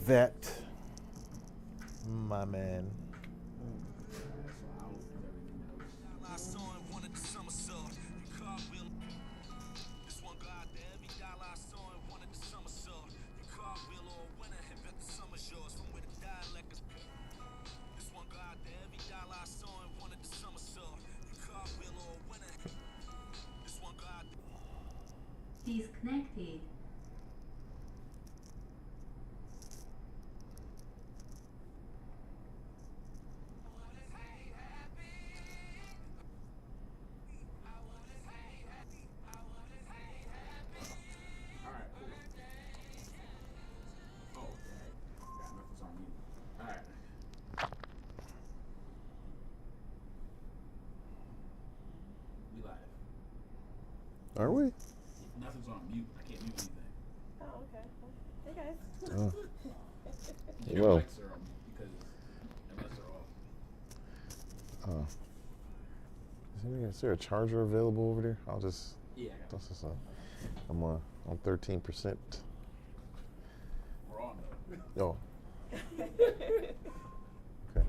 Vet, my man. Disconnected. All right, cool. Oh, dang. Got nothing's on mute. All right. We live. Are we? Nothing's on mute. I can't mute anything. Oh, okay. Hey guys. Oh. Your Well. mics are on mute because unless they're off. Is there a charger available over there? I'll just Yeah, I got toss this up. I'm on 13%. We're on though. Oh. Okay.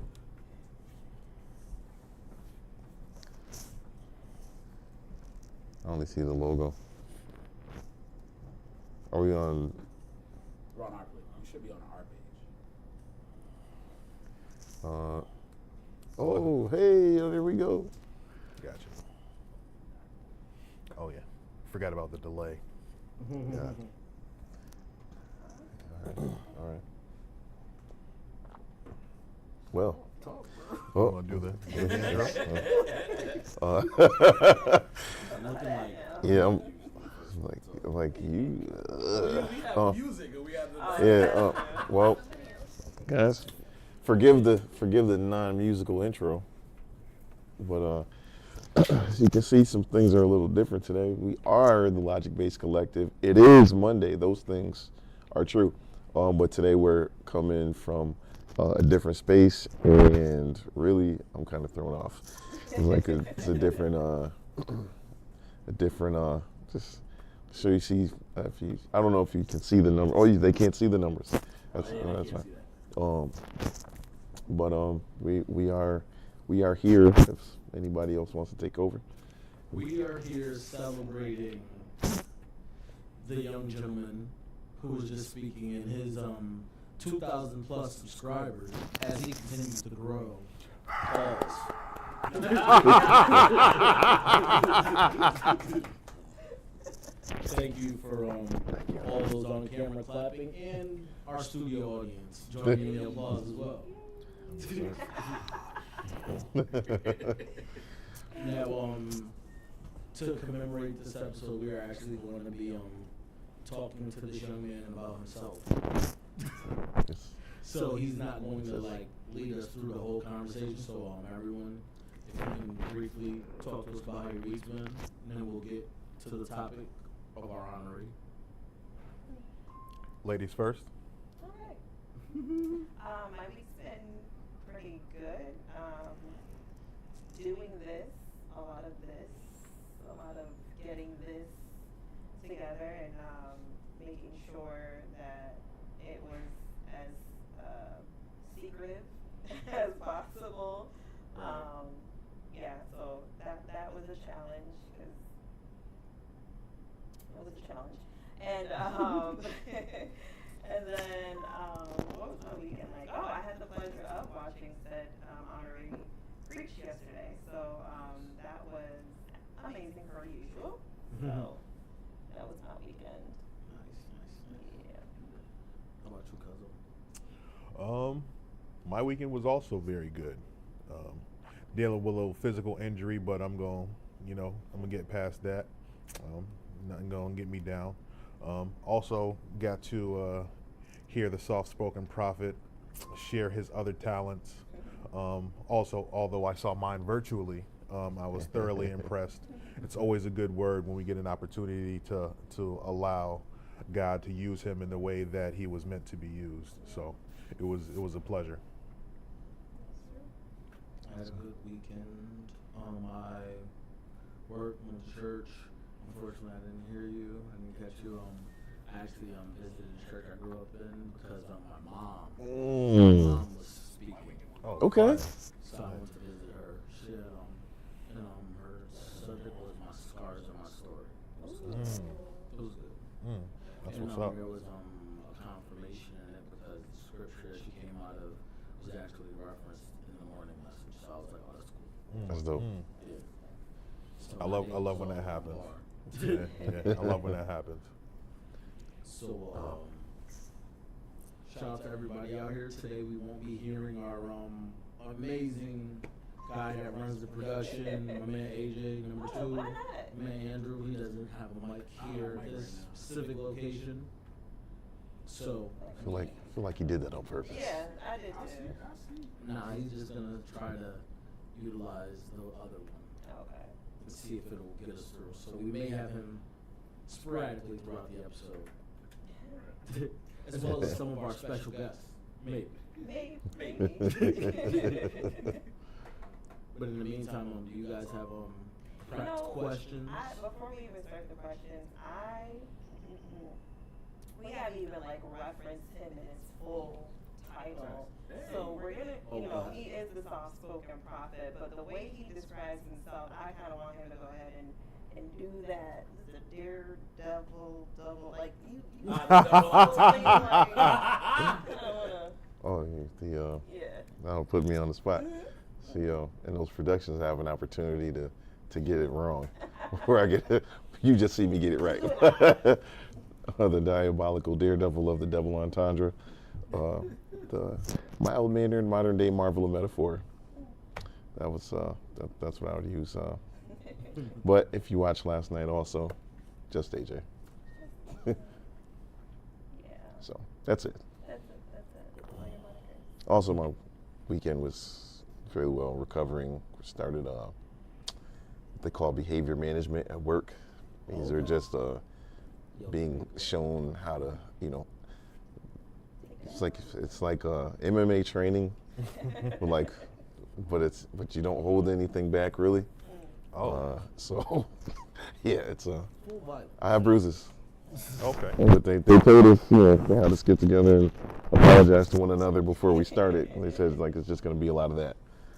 I only see the logo. Are we on? We're on our page. You should be on our page. Oh, hey, there we go. Gotcha. Oh yeah, forgot about the delay. Yeah. All right. Well. You want to do the intro? Nothing like. Yeah, I'm like you. We have music and we have the. Yeah. Well, guys, forgive the non-musical intro, but as you can see, some things are a little different today. We are the Logic Based Collective. It is Monday. Those things are true, but today we're coming from a different space, and really, I'm kind of thrown off. It's like it's a different, just so you see. If you, I don't know if you can see the number. Oh, they can't see the numbers. That's fine. But we are here. If anybody else wants to take over, We are here celebrating the young gentleman who was just speaking in his 2,000 plus subscribers as he continues to grow. Pause. Thank you for all those on camera clapping and our studio audience joining in the applause as well. Now, to commemorate this episode, we are actually going to be talking to this young man about himself. So he's not going to like lead us through the whole conversation. So everyone, if you can briefly talk to us about how your week's been, and then we'll get to the topic of our honoree. Ladies first. Okay. My week's been pretty good. Doing this, a lot of getting this together and making sure that it was as secretive as possible. Yeah, so that was a challenge because it was a challenge. And and then what was my weekend like? Oh, I had the pleasure of watching said honorary preach yesterday. So that was amazing per usual. So that was my weekend. Nice. Yeah. How about you, Cuzzo? My weekend was also very good. Dealing with a little physical injury, but I'm gonna get past that. Nothing gonna get me down. Also got to hear the soft-spoken prophet share his other talents. Also, although I saw mine virtually, I was thoroughly impressed. It's always a good word when we get an opportunity to allow God to use him in the way that he was meant to be used. So it was a pleasure. I had a good weekend. I worked, went to church. Unfortunately, I didn't hear you. I didn't catch you. I actually visited the church I grew up in because my mom Mm. was speaking. Oh, Okay. fire. So I went to visit her. She had, and her subject was my scars and my story. It was good. Mm. It was good. That's And what's up. there was a confirmation in it because the scripture that she came out of was actually referenced in the morning message. So I was like, oh, that's cool. That's dope. Yeah. So I my love name when was that on happens. bar. Yeah, I love when that happens. So, shout out to everybody out here today. We won't be hearing our amazing guy that runs the production, my man AJ, number two. Why not? My man Andrew, he doesn't have a mic here at this specific location. So, I feel like he did that on purpose. Yeah, I did too. nah, he's just gonna try to utilize the other one Okay. and see if it'll get us through. So we may have him sporadically throughout the episode, as well as some of our special guests, maybe. Maybe. But in the meantime, do you guys have questions? Before we even start the questions, we haven't even like referenced him in his full title. So we're gonna, he is the soft-spoken prophet, but the way he describes himself, I kind of want him to go ahead and do that. The daredevil, double, like you Oh, yeah. that'll put me on the spot. See, and those productions have an opportunity to get it wrong, where I get you just see me get it right. The diabolical daredevil of the double entendre, the mild-mannered modern-day marvel of metaphor. That was that's what I would use. But if you watched last night, also, just AJ. Yeah. So that's it. That's it. All your monikers. Also, my weekend was very well recovering. Started what they call behavior management at work. These are just being shown how to, it's like MMA training, but you don't hold anything back really. So yeah, it's I have bruises. Okay. But they told us, they had us get together and apologize to one another before we started. They said it's just going to be a lot of that.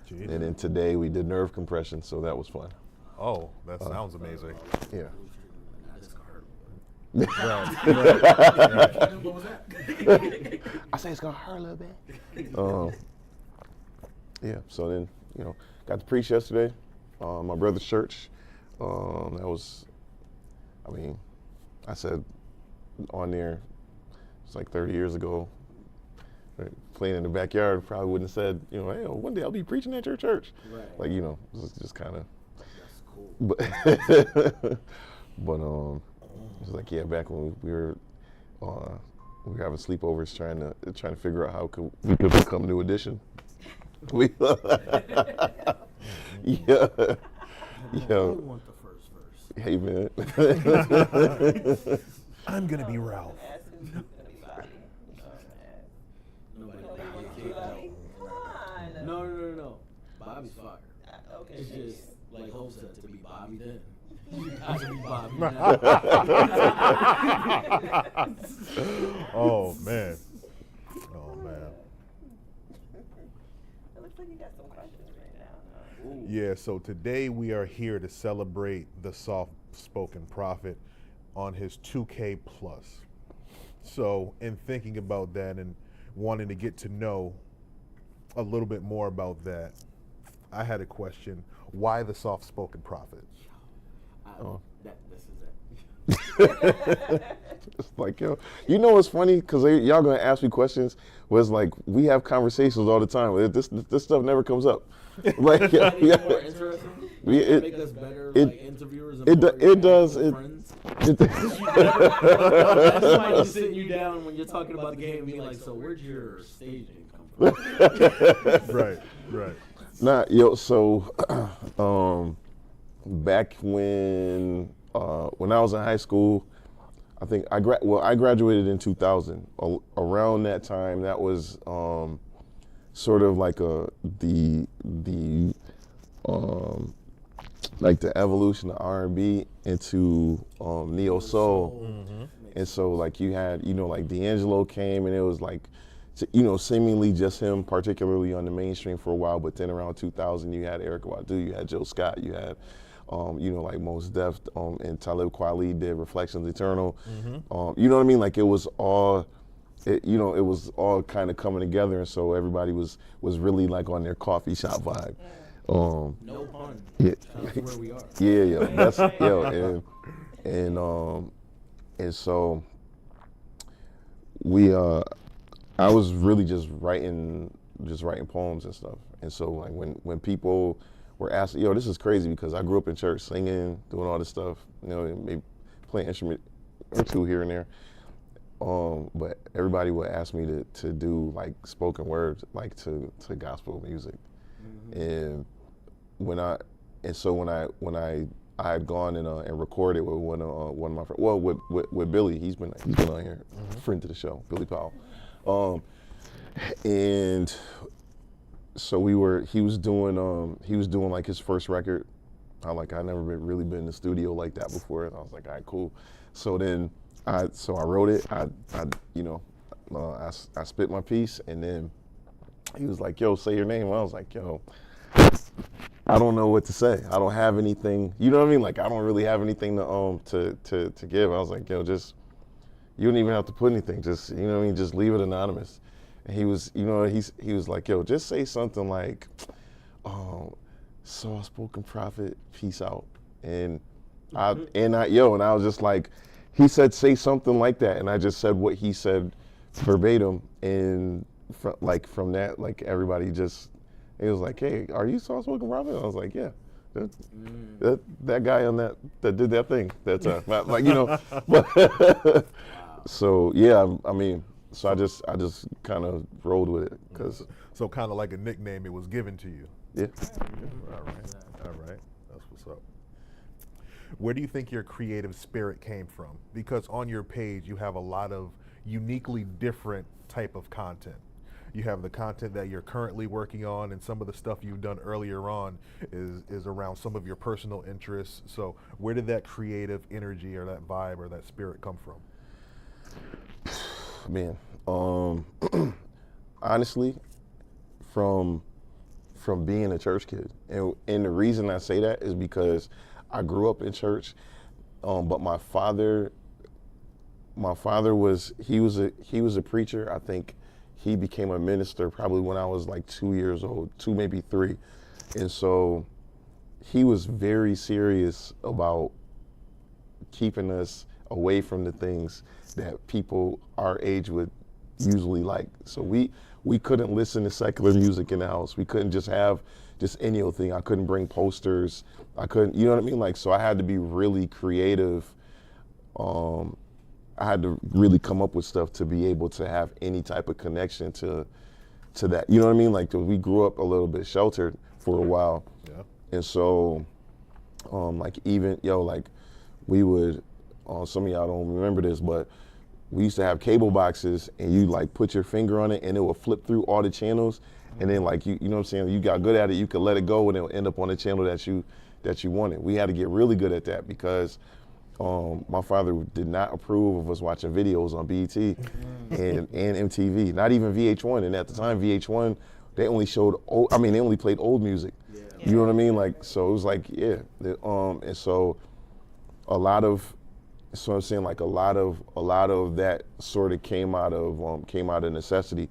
Jeez. And then today we did nerve compression, so that was fun. Oh, that sounds amazing. Yeah. What was that? I say it's gonna hurt a little bit. Yeah. So then, got to preach yesterday. My brother's church. That was, I said on there, it's like 30 years ago, right, playing in the backyard, probably wouldn't have said, hey, one day I'll be preaching at your church. Right. Like, it was just kind of, That's cool. but it was like, yeah, back when we were having sleepovers trying to figure out how we could become New Edition. We, yeah. I want the first verse. Hey, man. I'm gonna be Ralph. Nobody Nobody kicked out. Bobby? Come on. No. Bobby's fire. Okay. It's just like Hope said, to be Bobby then. You got to be Bobby now. Oh man. It looks like you got some questions right now. Huh? Yeah, so today we are here to celebrate the soft-spoken prophet on his 2K plus. So in thinking about that and wanting to get to know a little bit more about that, I had a question. Why the soft-spoken prophet? This is it. It's like, what's funny? Because y'all going to ask me questions. Was like, we have conversations all the time. This stuff never comes up. Like, More interesting? it, Make us better it- interviewers. it does. Friends. it, Somebody just sitting you down when you're talking about the game and be like, so where'd your staging come from? Right. So, back when I was in high school, I think I graduated in 2000. Around that time, that was sort of like the like the evolution of R&B into neo soul. And so like you had, like D'Angelo came and it was like, seemingly just him, particularly on the mainstream for a while. But then around 2000, you had Erykah Badu, you had Jill Scott, you had, like Mos Def, and Talib Kweli did Reflections Eternal. You know what I mean? Like it was all, it was all kind of coming together. And so everybody was really like on their coffee shop vibe. No pun. Yeah. That's where we are. Yeah. That's, and so we, I was really just writing poems and stuff. And so like when people were asking, this is crazy because I grew up in church singing, doing all this stuff, maybe playing instrument or two here and there. But everybody would ask me to do like spoken words, like to gospel music. And when I had gone and recorded with one of my friends, well, with Billy, he's been on here, friend to the show, Billy Powell. And so he was doing like his first record. I never really been in the studio like that before. And I was like, all right, cool. So then I wrote it. I spit my piece, and then he was like, yo, say your name. And I was like, yo, I don't know what to say. I don't have anything. You know what I mean? Like I don't really have anything to give. I was like, yo, you don't even have to put anything. Just, you know what I mean? Just leave it anonymous. And he was, he was like, yo, just say something like, soft spoken prophet, peace out. And I was just like, he said, say something like that. And I just said what he said verbatim. And from that, like everybody just, it was like, hey, are you soft spoken prophet? I was like, yeah. That guy on that did that thing. That's but so yeah, I mean, so I just kind of rolled with it because. So kind of like a nickname, it was given to you. Yeah. All right. That's what's up. Where do you think your creative spirit came from? Because on your page, you have a lot of uniquely different type of content. You have the content that you're currently working on, and some of the stuff you've done earlier on is around some of your personal interests. So where did that creative energy or that vibe or that spirit come from? Man, honestly, from being a church kid, and the reason I say that is because I grew up in church, but my father was a preacher. I think he became a minister probably when I was like 2 years old, 2 maybe 3, and so he was very serious about keeping us away from the things that people our age would usually like. So we couldn't listen to secular music in the house. We couldn't just have just any old thing. I couldn't bring posters. I couldn't, you know what I mean? Like, so I had to be really creative. I had to really come up with stuff to be able to have any type of connection to that. You know what I mean? Like, we grew up a little bit sheltered for a while. Yeah. And so, like even, like we would, some of y'all don't remember this, but we used to have cable boxes and you like put your finger on it and it would flip through all the channels. And then like, you know what I'm saying? You got good at it, you could let it go and it'll end up on the channel that you wanted. We had to get really good at that because my father did not approve of us watching videos on BET and MTV, not even VH1. And at the time, VH1, they only played old music. Yeah. You know what I mean? Like, so it was like, yeah. And so a lot of that sort of came out of necessity,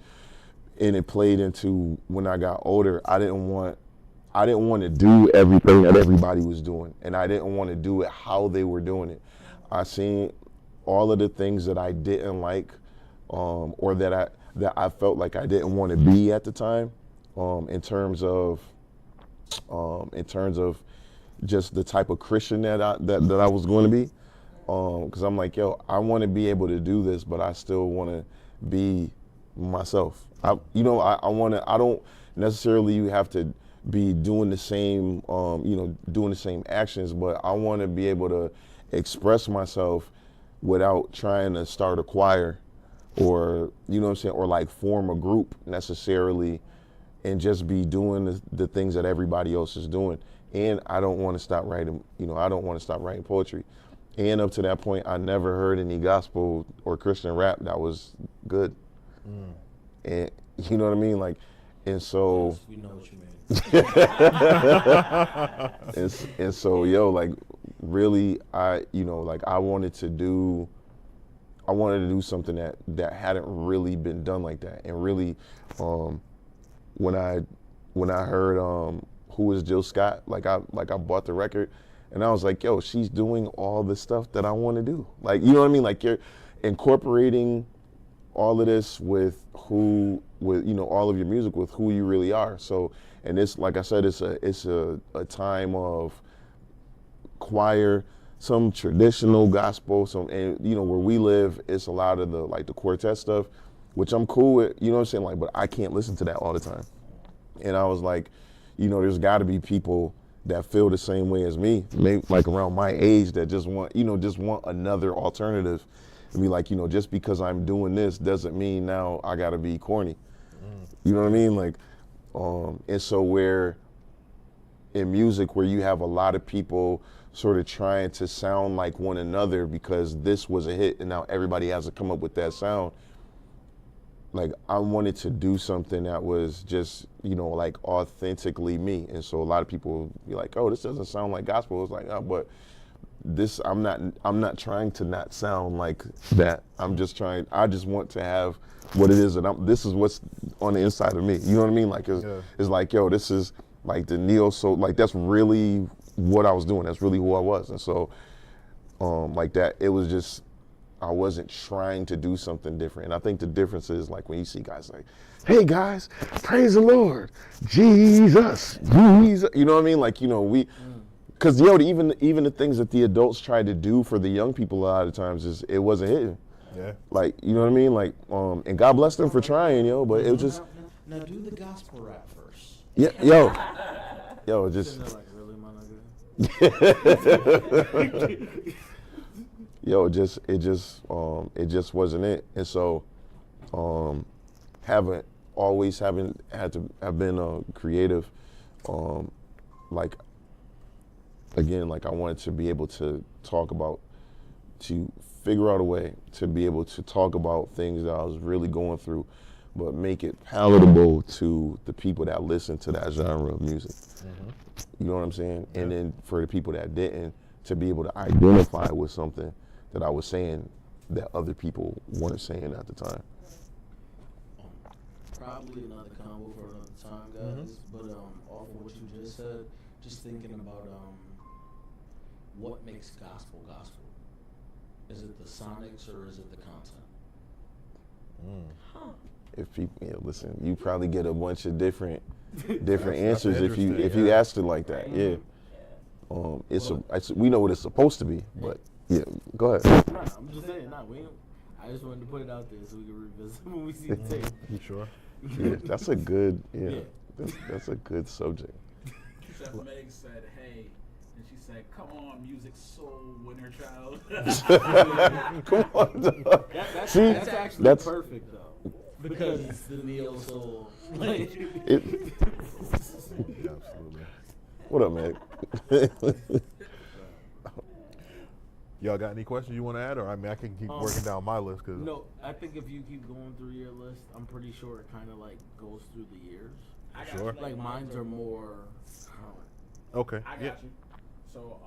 and it played into when I got older. I didn't want to do everything that everybody was doing, and I didn't want to do it how they were doing it. I seen all of the things that I didn't like, or that I felt like I didn't want to be at the time, in terms of just the type of Christian that I was going to be. Because I'm like, yo, I want to be able to do this, but I still want to be myself. I don't necessarily have to be doing the same, doing the same actions, but I want to be able to express myself without trying to start a choir or, you know what I'm saying, or like form a group necessarily, and just be doing the things that everybody else is doing. and I don't want to stop writing. I don't want to stop writing poetry. And up to that point, I never heard any gospel or Christian rap that was good. And you know what I mean? Like, and so. Yes, we know what you mean. and so, yo, like, really, I wanted to do something that hadn't really been done like that. And really, when I heard Who Is Jill Scott, I bought the record, and I was like, yo, she's doing all the stuff that I want to do. Like, you know what I mean? Like, you're incorporating all of this with all of your music with who you really are. So, and it's, like I said, it's a time of choir, some traditional gospel, and where we live, it's a lot of the quartet stuff, which I'm cool with, you know what I'm saying? Like, but I can't listen to that all the time. And I was like, there's got to be people that feel the same way as me, maybe like around my age, that just want another alternative. And be like, just because I'm doing this doesn't mean now I gotta be corny. You know what I mean? Like, and so where in music, where you have a lot of people sort of trying to sound like one another because this was a hit and now everybody has to come up with that sound. Like, I wanted to do something that was just, like authentically me. And so a lot of people be like, oh, this doesn't sound like gospel. It's like, oh, but this, I'm not trying to not sound like that. I just want to have what it is, and this is what's on the inside of me. You know what I mean? Like, it's like, yo, this is like the neo soul, like that's really what I was doing. That's really who I was. And so, like that, it was just, I wasn't trying to do something different. And I think the difference is like when you see guys like, hey guys, praise the Lord, Jesus. You know what I mean? Like, because even the things that the adults tried to do for the young people a lot of times it wasn't hitting. Yeah. Like, you know what I mean? Like, and God bless them for trying, but it was just. Now do the gospel rap first. Yeah, yo, just. Like, really, my nigga? Yo, it just wasn't it. And so, having had to have been creative, like, again, like I wanted to be able to figure out a way to be able to talk about things that I was really going through, but make it palatable to the people that listen to that genre of music. Mm-hmm. You know what I'm saying? Yeah. And then for the people that didn't, to be able to identify with something that I was saying that other people weren't saying at the time. Probably another combo for another time, guys. Mm-hmm. But off of what you just said, just thinking about what makes gospel gospel. Is it the sonics or is it the content? If people listen, you probably get a bunch of different answers if you asked it like that. Yeah. We know what it's supposed to be, but yeah, go ahead. Nah, I'm just saying, I just wanted to put it out there so we can revisit when we see the tape. You sure? Yeah, that's a good that's a good subject. Chef Meg said, hey, and she said, come on, music soul winner child. Come on, dog. That's actually perfect though. Because it's the neo soul. Absolutely. What up, Meg? Y'all got any questions you want to add, or I can keep working down my list? Cause no, I think if you keep going through your list, I'm pretty sure it kind of like goes through the years. Sure. Like mine's are more current. Okay. I got you. So,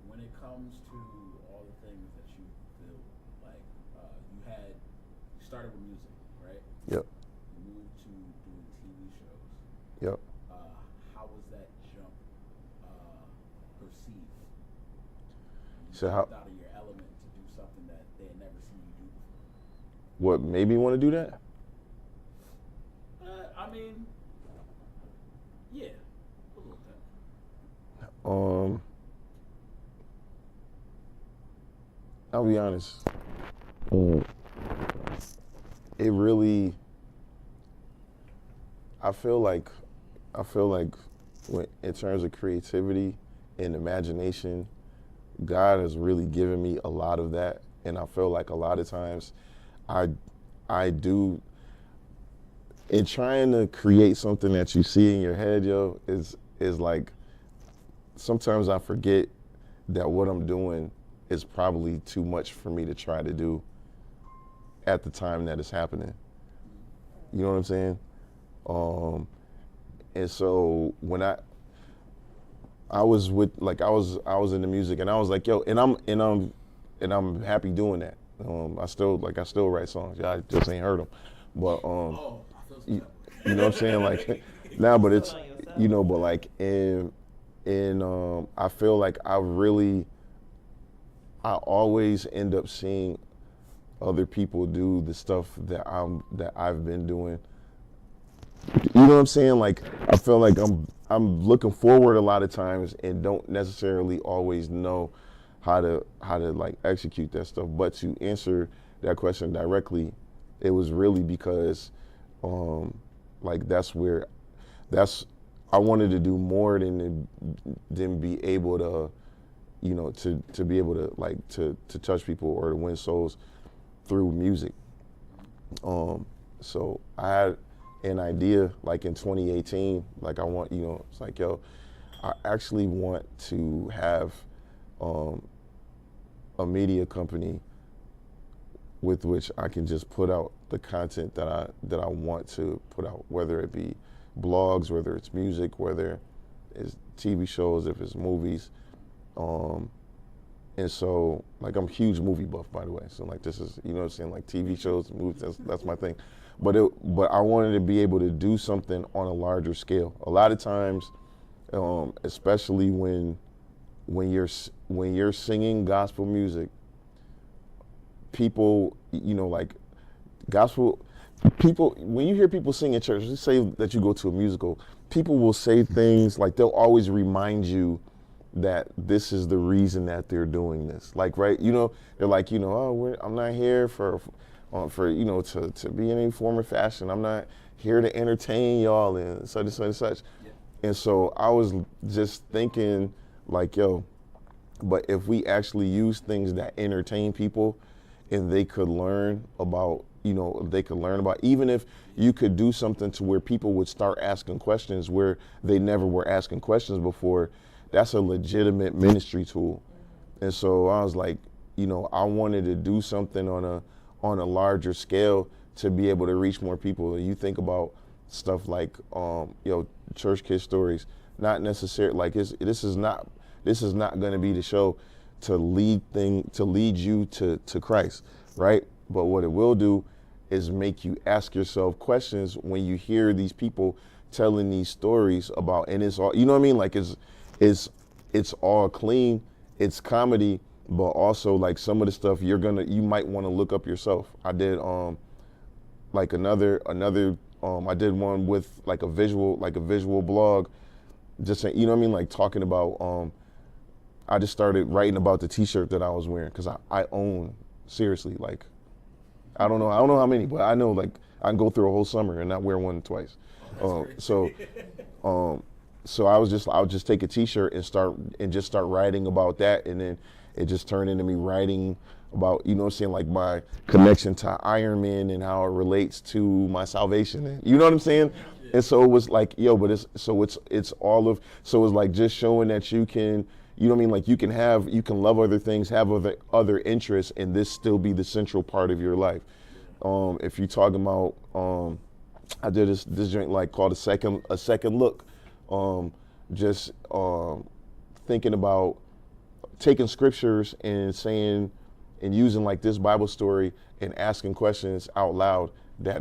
when it comes to all the things that you feel like you started with music, right? Yep. You moved to doing TV shows. Yep. How was that jump perceived? So You how? stepped out of your element to do something that they had never seen you do before. What made me want to do that? I mean, yeah, a little bit. I'll be honest. It really. I feel like when, in terms of creativity and imagination, God has really given me a lot of that, and I feel like a lot of times, I do. In trying to create something that you see in your head, yo, is like sometimes I forget that what I'm doing is probably too much for me to try to do at the time that it's happening. You know what I'm saying? And so when I was with like I was into music and I was like, yo, and I'm happy doing that. I still write songs. Yeah, I just ain't heard them, but Oh, I feel some you, type of way. you know what I'm saying? Like now, but it's but like in I feel like I always end up seeing other people do the stuff that I've been doing. You know what I'm saying? Like I feel like I'm looking forward a lot of times and don't necessarily always know how to like execute that stuff. But to answer that question directly, it was really because like I wanted to do more than be able to, you know, to be able to like to touch people or to win souls through music. So I had an idea like in 2018, like I want, you know, it's like, yo, I actually want to have a media company with which I can just put out the content that I want to put out, whether it be blogs, whether it's music, whether it's TV shows, if it's movies. And so, like, I'm a huge movie buff, by the way. So, like, this is, you know what I'm saying, like TV shows, movies, that's my thing. But I wanted to be able to do something on a larger scale. A lot of times, especially when you're singing gospel music, people, you know, like gospel people, when you hear people sing in church, let's say that you go to a musical, people will say things like they'll always remind you that this is the reason that they're doing this. Like, right, you know, they're like, you know, oh, I'm not here for you know, to be in any form or fashion. I'm not here to entertain y'all and such and such and such. Yeah. And so I was just thinking like, yo, but if we actually use things that entertain people and they could learn about, you know, they could learn about, even if you could do something to where people would start asking questions where they never were asking questions before, that's a legitimate ministry tool. And so I was like, you know, I wanted to do something on a larger scale to be able to reach more people. And you think about stuff like, you know, Church Kid Stories, not necessarily like this is not going to be the show to lead you to Christ, right? But what it will do is make you ask yourself questions when you hear these people telling these stories about, and it's all, you know what I mean? Like it's all clean, it's comedy, but also like some of the stuff you might want to look up yourself. I did like another I did one with like a visual blog, just saying, you know what I mean, like talking about I just started writing about the t-shirt that I was wearing because I own, seriously, like I don't know how many, but I know like I can go through a whole summer and not wear one twice. So I would just take a t-shirt and start writing about that, and then it just turned into me writing about, you know what I'm saying, like my connection to Iron Man and how it relates to my salvation. And, you know what I'm saying? And so it was like, yo, but it's like just showing that you can, you know what I mean, like you can love other things, have other interests, and this still be the central part of your life. If you're talking about, I did this joint like called a second look. Just thinking about taking scriptures and saying and using like this Bible story and asking questions out loud that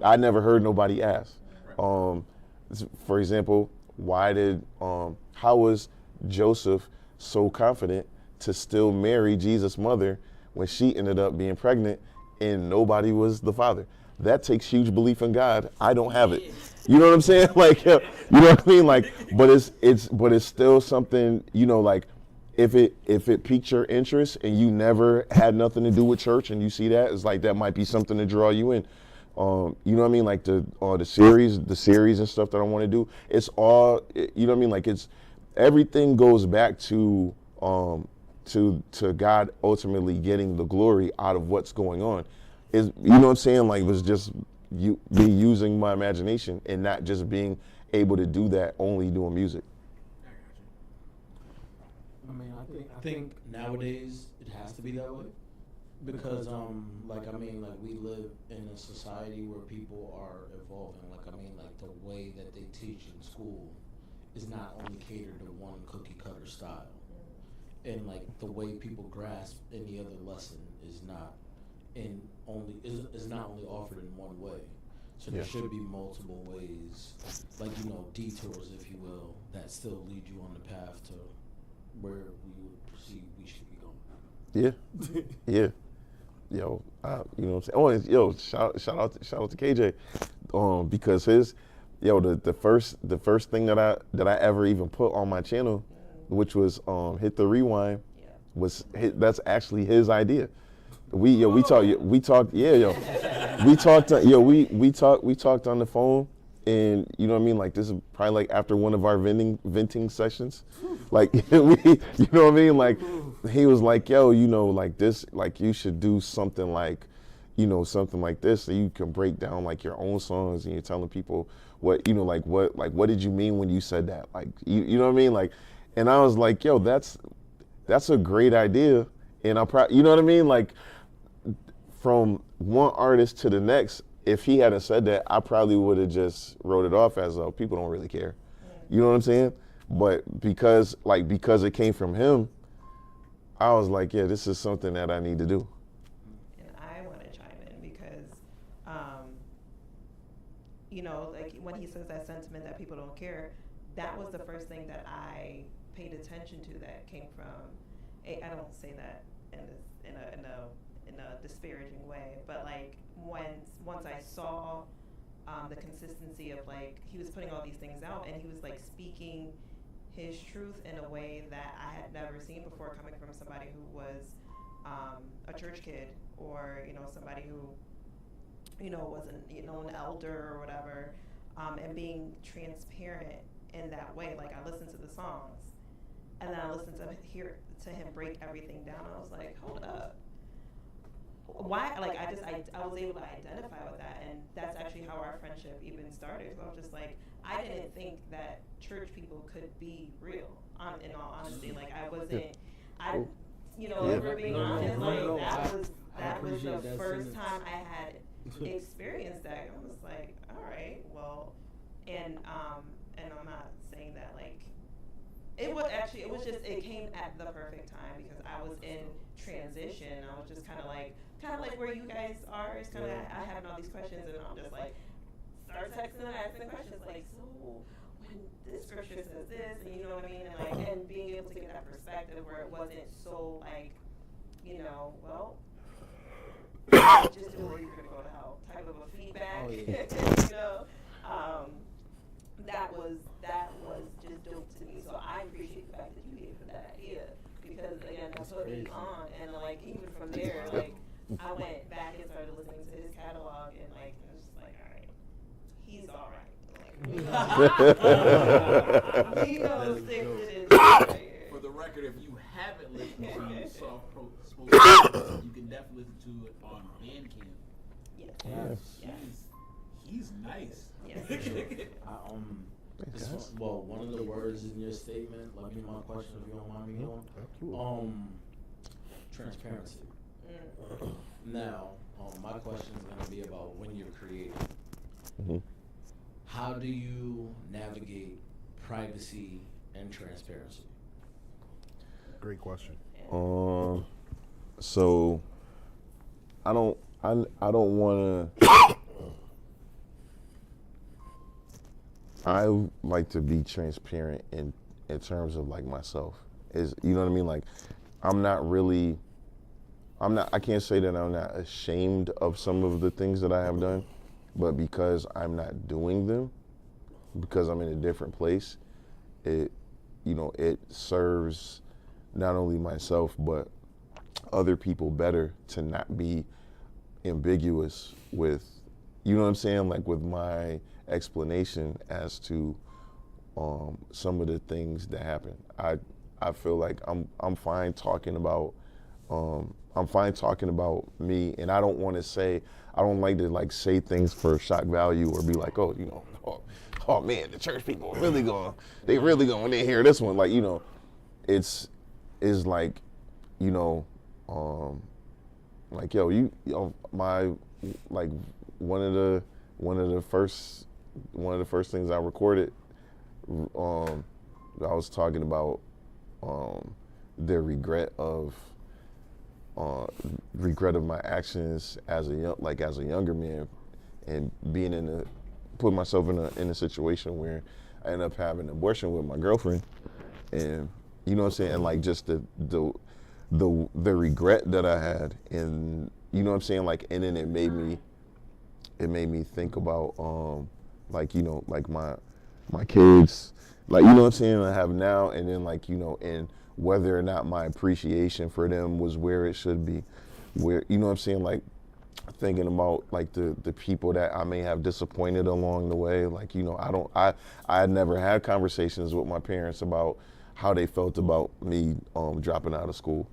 I never heard nobody ask. For example, how was Joseph so confident to still marry Jesus' mother when she ended up being pregnant and nobody was the father? That takes huge belief in God. I don't have it. You know what I'm saying? Like, you know what I mean? Like, but it's still something, you know, like if it piqued your interest and you never had nothing to do with church and you see that, it's like that might be something to draw you in. You know what I mean? Like the series and stuff that I want to do. It's all, you know what I mean? Like everything goes back to God ultimately getting the glory out of what's going on. You know what I'm saying? Like it was just me using my imagination and not just being able to do that only doing music. I mean, I think nowadays it has to be that way because, like we live in a society where people are evolving. Like the way that they teach in school is not only catered to one cookie cutter style, and like the way people grasp any other lesson is not not only offered in one way. So there should be multiple ways, like detours, if you will, that still lead you on the path to where we would perceive we should be going. Yeah, yeah. Yo, you know what I'm saying? Oh, and, yo, shout out to KJ, because the first thing that I ever even put on my channel, which was hit the rewind, that's actually his idea. We talked on the phone, and you know what I mean, like this is probably like after one of our venting sessions, like you know what I mean, like he was like, yo, like this, like you should do something like this, so you can break down like your own songs and you're telling people what what did you mean when you said that, like you know what I mean, like, and I was like, yo, that's a great idea, and you know what I mean, like from one artist to the next, if he hadn't said that, I probably would have just wrote it off as people don't really care. You know what I'm saying? But because it came from him, I was like, yeah, this is something that I need to do. And I want to chime in because, like when he says that sentiment that people don't care, that was the first thing that I paid attention to that came from. I don't say that in a disparaging way, but like once I saw the consistency of like he was putting all these things out and he was like speaking his truth in a way that I had never seen before, coming from somebody who was a church kid, or somebody who wasn't an elder or whatever, and being transparent in that way. Like I listened to the songs and then I listened to him break everything down. I was like, hold up. Why? Like I was able to identify with that, and that's actually how our friendship even started. So I was just like, I didn't think that church people could be real. In all honesty, like I wasn't. If we're being honest, like that was the first time I had experienced that. I was like, all right, well, and I'm not saying that like. It came at the perfect time because I was in transition. I was just kind of like where you guys are. It's kind of, I having all these questions and I'm just like, start texting and asking questions like, so when this scripture says this, and you know what I mean? And like, and being able to get that perspective where it wasn't so like, well, just do where you're going to go to hell type of a feedback, that was just dope to me. So I appreciate the fact that you gave me that idea, because again, that's what me on, and like even from there, like I went back and started listening to his catalog, and like it was just like, all right, he's all right. Like, he knows things right here. For the record, if you haven't listened to Soft Spoken, you can definitely listen to it on Bandcamp. Yes. He's nice. Yes. One of the words in your statement, let me know my question if you don't mind me going. Transparency. Now, my question is going to be about when you're creating. Mm-hmm. How do you navigate privacy and transparency? Great question. So I don't want to. I like to be transparent in terms of like myself. You know what I mean? Like I can't say that I'm not ashamed of some of the things that I have done, but because I'm not doing them, because I'm in a different place, it serves not only myself but other people better to not be ambiguous with, you know what I'm saying, like with my explanation as to some of the things that happen. I feel like I'm fine talking about me, and I don't like to like say things for shock value or be like, oh oh man, the church people really they really going when they hear this one, like, you know, it's like, you know, like, my, like, one of the first things I recorded, I was talking about the regret of my actions as a younger man, and put myself in a situation where I ended up having an abortion with my girlfriend, and you know what I'm saying, and like just the regret that I had, and you know what I'm saying, like, and then it made me think about like, you know, like my kids, like, you know what I'm saying, I have now, and then, like, you know, and whether or not my appreciation for them was where it should be, where, you know what I'm saying, like, thinking about like the people that I may have disappointed along the way, like, you know, I had never had conversations with my parents about how they felt about me dropping out of school.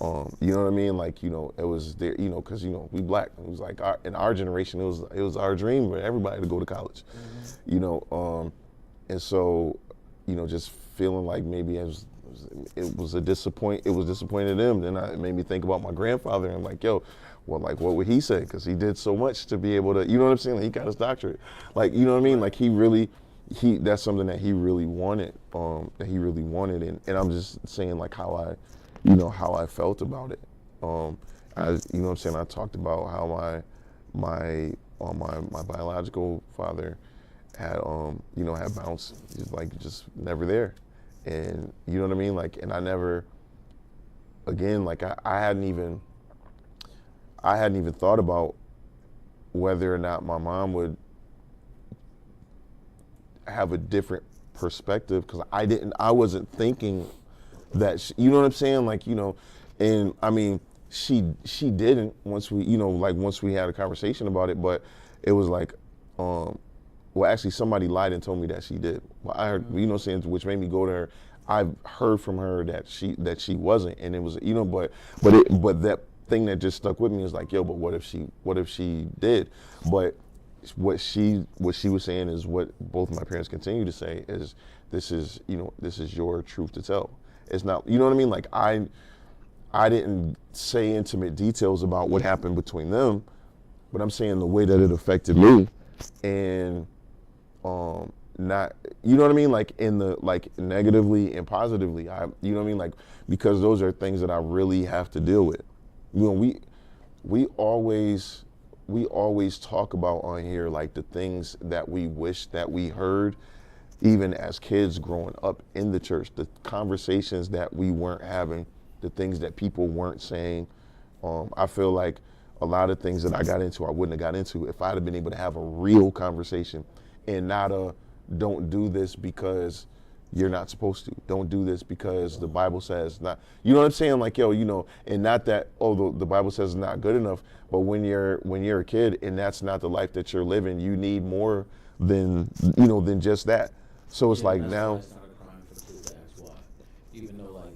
You know what I mean? Like, you know, it was there, you know, because, you know, we black. It was like in our generation, it was our dream for everybody to go to college. Mm-hmm. You know, and so, you know, just feeling like maybe it was disappointing to them. Then it made me think about my grandfather and like, yo, well, like, what would he say? Because he did so much to be able to, you know what I'm saying? Like, he got his doctorate. Like, you know what I mean? Like, that's something that he really wanted, and I'm just saying, like, how I felt about it. You know what I'm saying? I talked about how my biological father had, you know, had bounced, just never there. And you know what I mean? Like, and I never, again, like, I hadn't even thought about whether or not my mom would have a different perspective, because I wasn't thinking that you know what I'm saying, like, you know, and I mean, she didn't once we had a conversation about it, but it was like, well, actually somebody lied and told me that she did. Well, I heard, you know what I'm saying, which made me go to her. I've heard from her that she wasn't, and it was, you know, but that thing that just stuck with me is like, yo, but what if she did? But what she was saying is what both my parents continue to say is, this is your truth to tell. It's not, you know what I mean? Like, I didn't say intimate details about what happened between them, but I'm saying the way that it affected me, and not, you know what I mean? Like, in the, like, negatively and positively, you know what I mean? Like, because those are things that I really have to deal with. You know, we always talk about on here, like, the things that we wish that we heard, even as kids growing up in the church, the conversations that we weren't having, the things that people weren't saying. I feel like a lot of things that I got into, I wouldn't have got into if I'd have been able to have a real conversation, and not don't do this because you're not supposed to. Don't do this because the Bible says not. You know what I'm saying? Like, yo, you know, and not that, oh, the Bible says it's not good enough, but when you're a kid and that's not the life that you're living, you need more than just that. So it's like, now. It's not a crime for kids to ask why, even though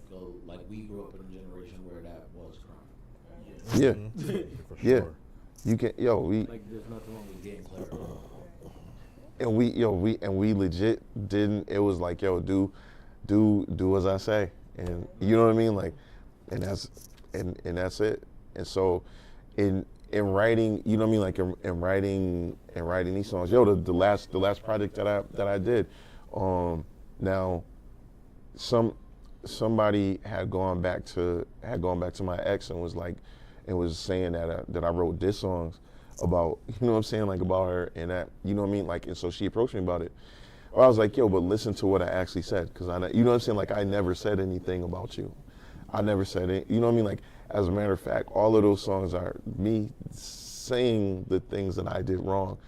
like we grew up in a generation where that was crime. Yeah. Mm-hmm. For Yeah. sure. You can, Like, there's nothing wrong with getting clarity. and we legit didn't. It was like, yo, do as I say, and you know what I mean, like, and that's it. And so, in writing, you know what I mean, like, in writing these songs, yo, the last project that I did, now, somebody had gone back to my ex and was like, and was saying that I wrote diss songs about, you know what I'm saying, like, about her, and that, you know what I mean, like, and so she approached me about it. I was like, yo, but listen to what I actually said, because you know what I'm saying, like, I never said anything about you. I never said it, you know what I mean, like, as a matter of fact, all of those songs are me saying the things that I did wrong,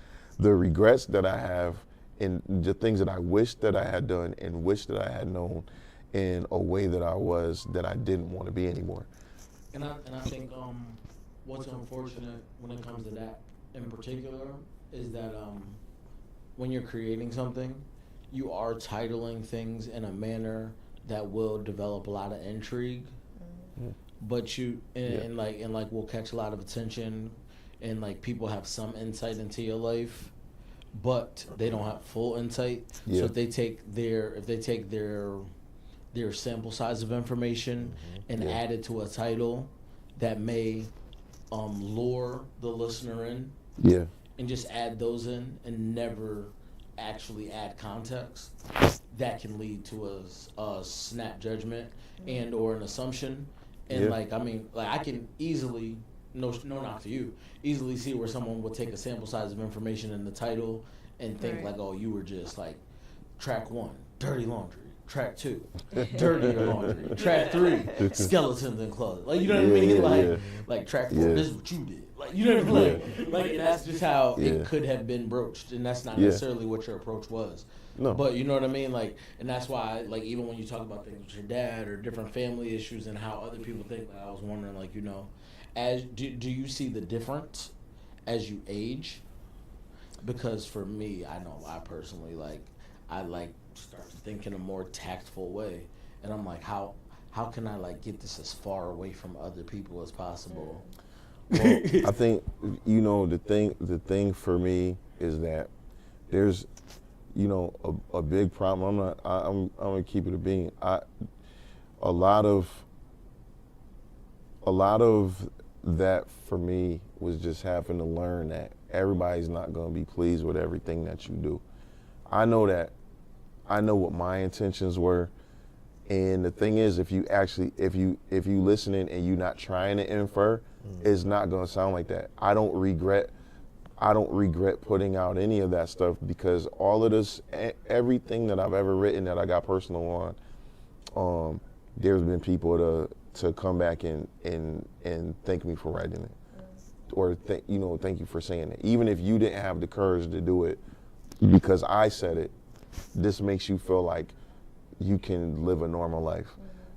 the regrets that I have, and the things that I wish that I had done and wish that I had known in a way that I didn't want to be anymore. And I think what's unfortunate when it comes to that in particular is that when you're creating something, you are titling things in a manner that will develop a lot of intrigue, but will catch a lot of attention, and like people have some insight into your life, but they don't have full insight. Yeah. So if they take their sample size of information and Yeah. add it to a title that may lure the listener in, Yeah. and just add those in and never actually add context, that can lead to a snap judgment and or an assumption. And Yeah. like, I mean, like I can easily, no knock to you, easily see where someone would take a sample size of information in the title and think Right. like, oh, you were just like track 1, dirty laundry. Track 2, dirtier laundry. Track 3, skeletons in closet. Like, you know what I mean? Like track 4, Yeah. this is what you did. Like, you know what I mean? Like, and that's just how Yeah. it could have been broached, and that's not Yeah. necessarily what your approach was. No. But you know what I mean? Like, and that's why, like, even when you talk about things with your dad or different family issues and how other people think, like, I was wondering, like, you know, do you see the difference as you age? Because for me, I know I personally, like, I like start thinking a more tactful way, and I'm like, how can I like get this as far away from other people as possible? Well, I think, you know, the thing for me is that there's, you know, a big problem. I'm gonna keep it a bean. A lot of that for me was just having to learn that everybody's not gonna be pleased with everything that you do. I know what my intentions were, and the thing is, if you listening and you not trying to infer, it's not gonna sound like that. I don't regret putting out any of that stuff, because all of this, everything that I've ever written that I got personal on, there's been people to come back and thank me for writing it, or thank you for saying it, even if you didn't have the courage to do it, because I said it. This makes you feel like you can live a normal life.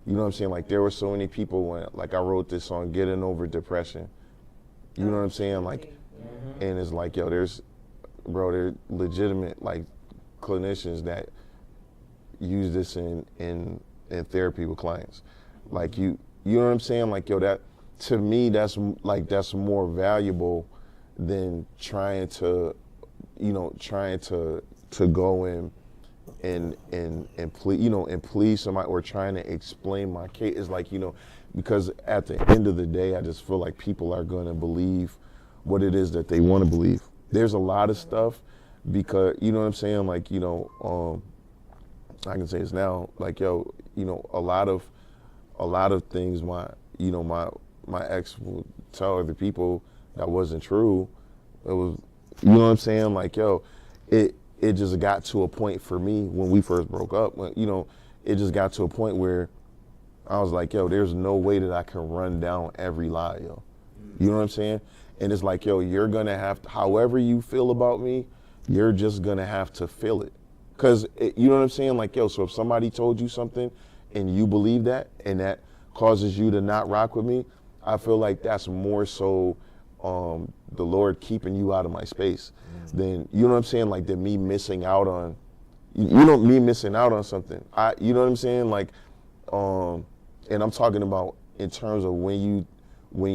You know what I'm saying? Like, there were so many people when, like, I wrote this song, Getting Over Depression. You know what I'm saying? Like, and it's like, yo, there's legitimate, like, clinicians that use this in therapy with clients. Like, you know what I'm saying? Like, yo, that, to me, that's more valuable than trying to go and please somebody, or trying to explain my case. It's like, you know, because at the end of the day, I just feel like people are going to believe what it is that they want to believe. There's a lot of stuff, because, you know what I'm saying? Like, you know, I can say this now, like, yo, you know, a lot of things my ex would tell other people that wasn't true. It was, you know what I'm saying? Like, yo, it just got to a point for me when we first broke up, you know, it just got to a point where I was like, yo, there's no way that I can run down every lie, yo. You know what I'm saying? And it's like, yo, you're gonna have to, however you feel about me, you're just gonna have to feel it. Cause you know what I'm saying? Like, yo, so if somebody told you something and you believe that, and that causes you to not rock with me, I feel like that's more so the Lord keeping you out of my space than, you know what I'm saying, like, than me missing out on, me missing out on something. You know what I'm saying? Like, and I'm talking about in terms of when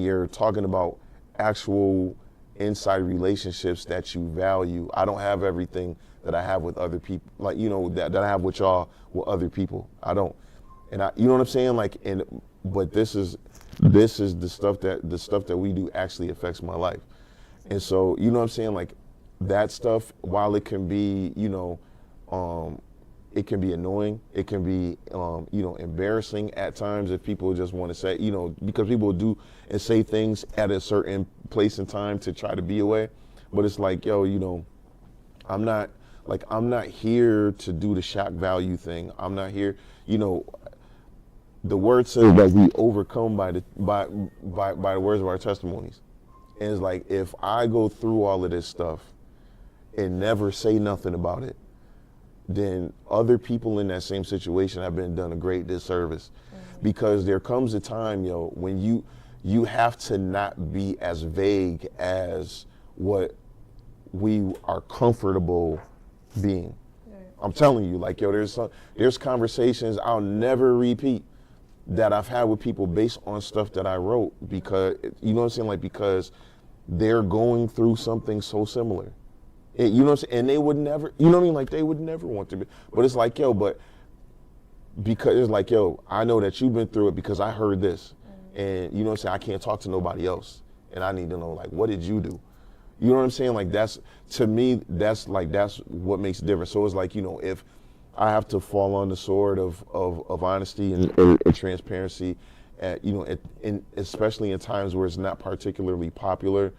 you're talking about actual inside relationships that you value. I don't have everything that I have with other people, like, you know, that I have with y'all with other people. I don't. And you know what I'm saying? Like, but this is the stuff that we do actually affects my life. And so, you know what I'm saying? Like, that stuff, while it can be, you know, it can be annoying, it can be, you know, embarrassing at times if people just want to say, you know, because people do and say things at a certain place and time to try to be away. But it's like, yo, you know, I'm not here to do the shock value thing. I'm not here, you know. The word says that we overcome by the words of our testimonies. And it's like, if I go through all of this stuff and never say nothing about it, then other people in that same situation have been done a great disservice. Because there comes a time, yo, when you have to not be as vague as what we are comfortable being. I'm telling you, like, yo, there's conversations I'll never repeat that I've had with people based on stuff that I wrote, because, you know what I'm saying, like, because they're going through something so similar. You know what I'm saying? And they would never, you know what I mean? Like they would never want to be. But it's like, yo, but because it's like, yo, I know that you've been through it because I heard this. And you know what I'm saying? I can't talk to nobody else. And I need to know, like, what did you do? You know what I'm saying? Like that's, to me, that's what makes it different. So it's like, you know, if I have to fall on the sword of honesty and transparency, you know, and especially in times where it's not particularly popular,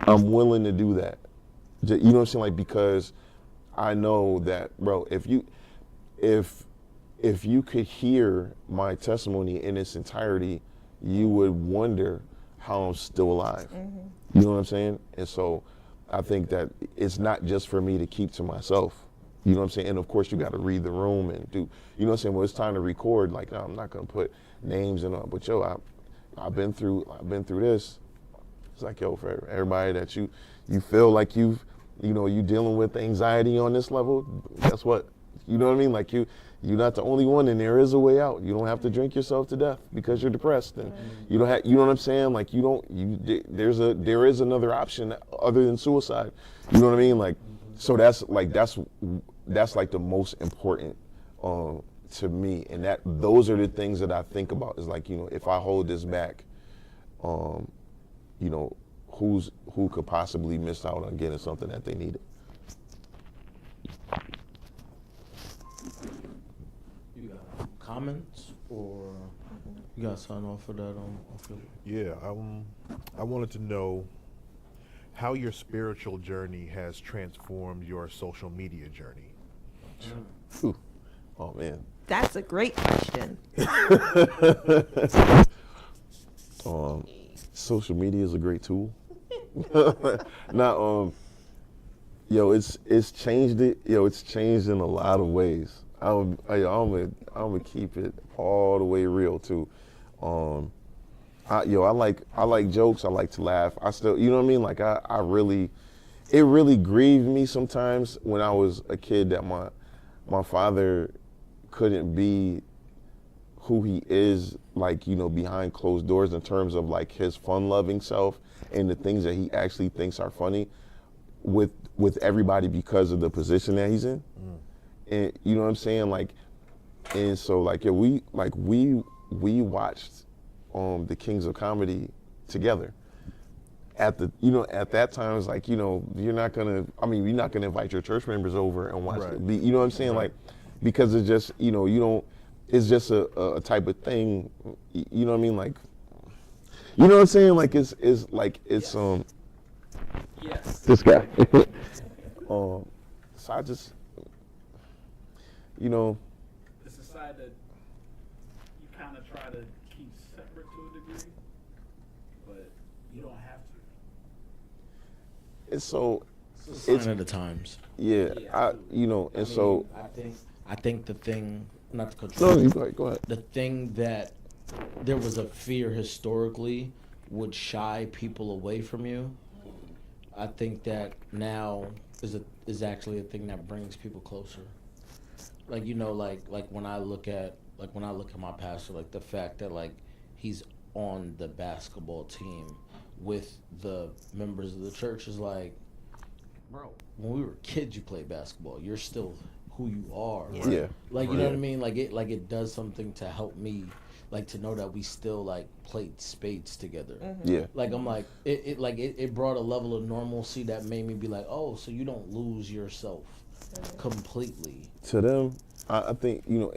I'm willing to do that. You know what I'm saying? Like, because I know that, bro, if you could hear my testimony in its entirety, you would wonder how I'm still alive. You know what I'm saying? And so I think that it's not just for me to keep to myself. You know what I'm saying? And of course you got to read the room and do, you know what I'm saying? Well, it's time to record. Like, no, I'm not going to put names in on, but yo, I've been through this. It's like, yo, for everybody that you feel like you dealing with anxiety on this level, guess what? You know what I mean? Like you're not the only one, and there is a way out. You don't have to drink yourself to death because you're depressed, and you don't have. You know what I'm saying? Like there is another option other than suicide. You know what I mean? Like, so that's like the most important to me, and those are the things that I think about. Is like, you know, if I hold this back, you know, who could possibly miss out on getting something that they needed? You got comments, or you got to sign off for that? Yeah, I wanted to know how your spiritual journey has transformed your social media journey. Whew. Oh man, That's a great question. social media is a great tool. Now, yo, it's changed it. Yo, it's changed in a lot of ways. I'm gonna keep it all the way real too. I like jokes. I like to laugh. I still, you know what I mean? Like it really grieved me sometimes when I was a kid that my father couldn't be who he is, like, you know, behind closed doors in terms of like his fun-loving self and the things that he actually thinks are funny with everybody because of the position that he's in. And you know what I'm saying? Like, and so like, yeah, we watched the Kings of Comedy together. At that time, it's like, you know, you're not gonna invite your church members over and watch it. You know what I'm saying? Like, because it's just, you know, it's just a type of thing, you know what I mean? Like, you know what I'm saying? Like, it's Yes. this guy. So I just, you know. It's a side that you kind of try to keep separate to a degree, but you don't have to. It's so. It's a sign of the times. Yeah, I think the thing, not to cut you No, off, you go ahead. the thing that there was a fear historically would shy people away from you. I think that now is actually a thing that brings people closer. Like, you know, like when I look at my pastor, like the fact that like he's on the basketball team with the members of the church is like, bro, when we were kids you played basketball. You're still who you are. Yeah. Yeah. Like, you know what I mean? Like it does something to help me, like, to know that we still like played spades together. Yeah. Like, I'm like, it brought a level of normalcy that made me be like, oh, so you don't lose yourself completely. To them, I think, you know,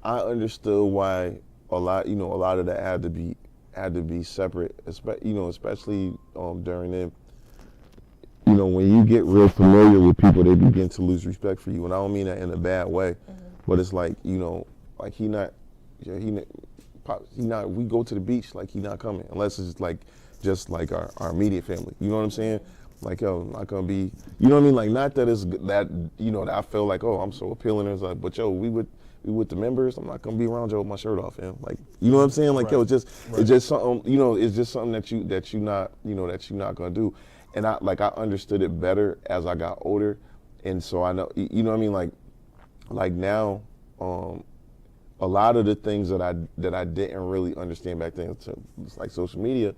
I understood why a lot of that had to be separate, especially during them. You know, when you get real familiar with people, they begin to lose respect for you, and I don't mean that in a bad way, but it's like, you know, like we go to the beach, like he not coming unless it's like just like our immediate family. You know what I'm saying? Like, yo, I'm not gonna be, you know what I mean? Like, not that it's that, you know, that I feel like, oh, I'm so appealing. It's like, but yo, we with the members, I'm not gonna be around you with my shirt off, man. Like, you know what I'm saying? Like, yo, it's just something, you know, it's just something that you not gonna do. And I understood it better as I got older, and so I know, you know what I mean? Like now, a lot of the things that I didn't really understand back then, it's like social media,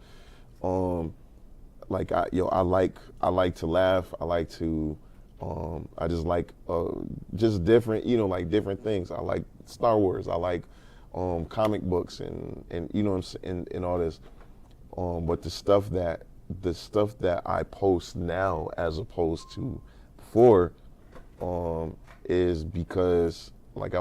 like I like to laugh. I like to I just like just different, like different things. I like Star Wars. I like comic books and and all this. But the stuff that I post now as opposed to before is because like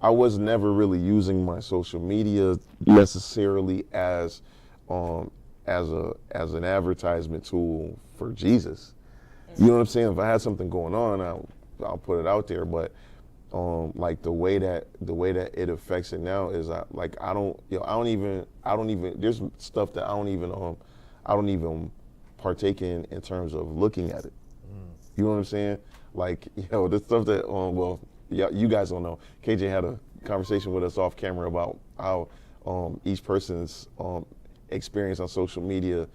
I was never really using my social media necessarily as an advertisement tool for Jesus. You know what I'm saying? If I had something going on, I'll put it out there. But like the way that it affects it now is I don't even there's stuff that I don't even partake in terms of looking at it. You know what I'm saying? Like, the stuff that well, yeah, you guys don't know. KJ had a conversation with us off camera about how each person's experience on social media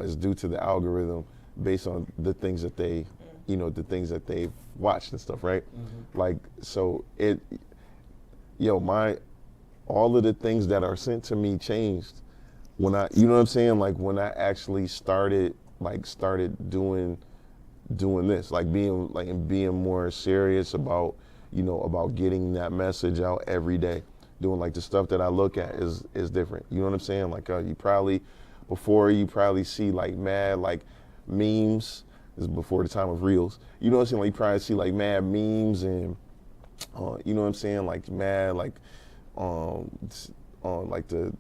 is due to the algorithm based on the things that the things that they've watched and stuff, right? Like, so all of the things that are sent to me changed when you know what I'm saying? Like when I actually started doing this, like being more serious about, about getting that message out every day. Doing like the stuff that I look at is different. You know what I'm saying? Like before you probably see like mad like memes. This is before the time of reels. You know what I'm saying? Like you probably see like mad memes and you know what I'm saying? Like mad like like the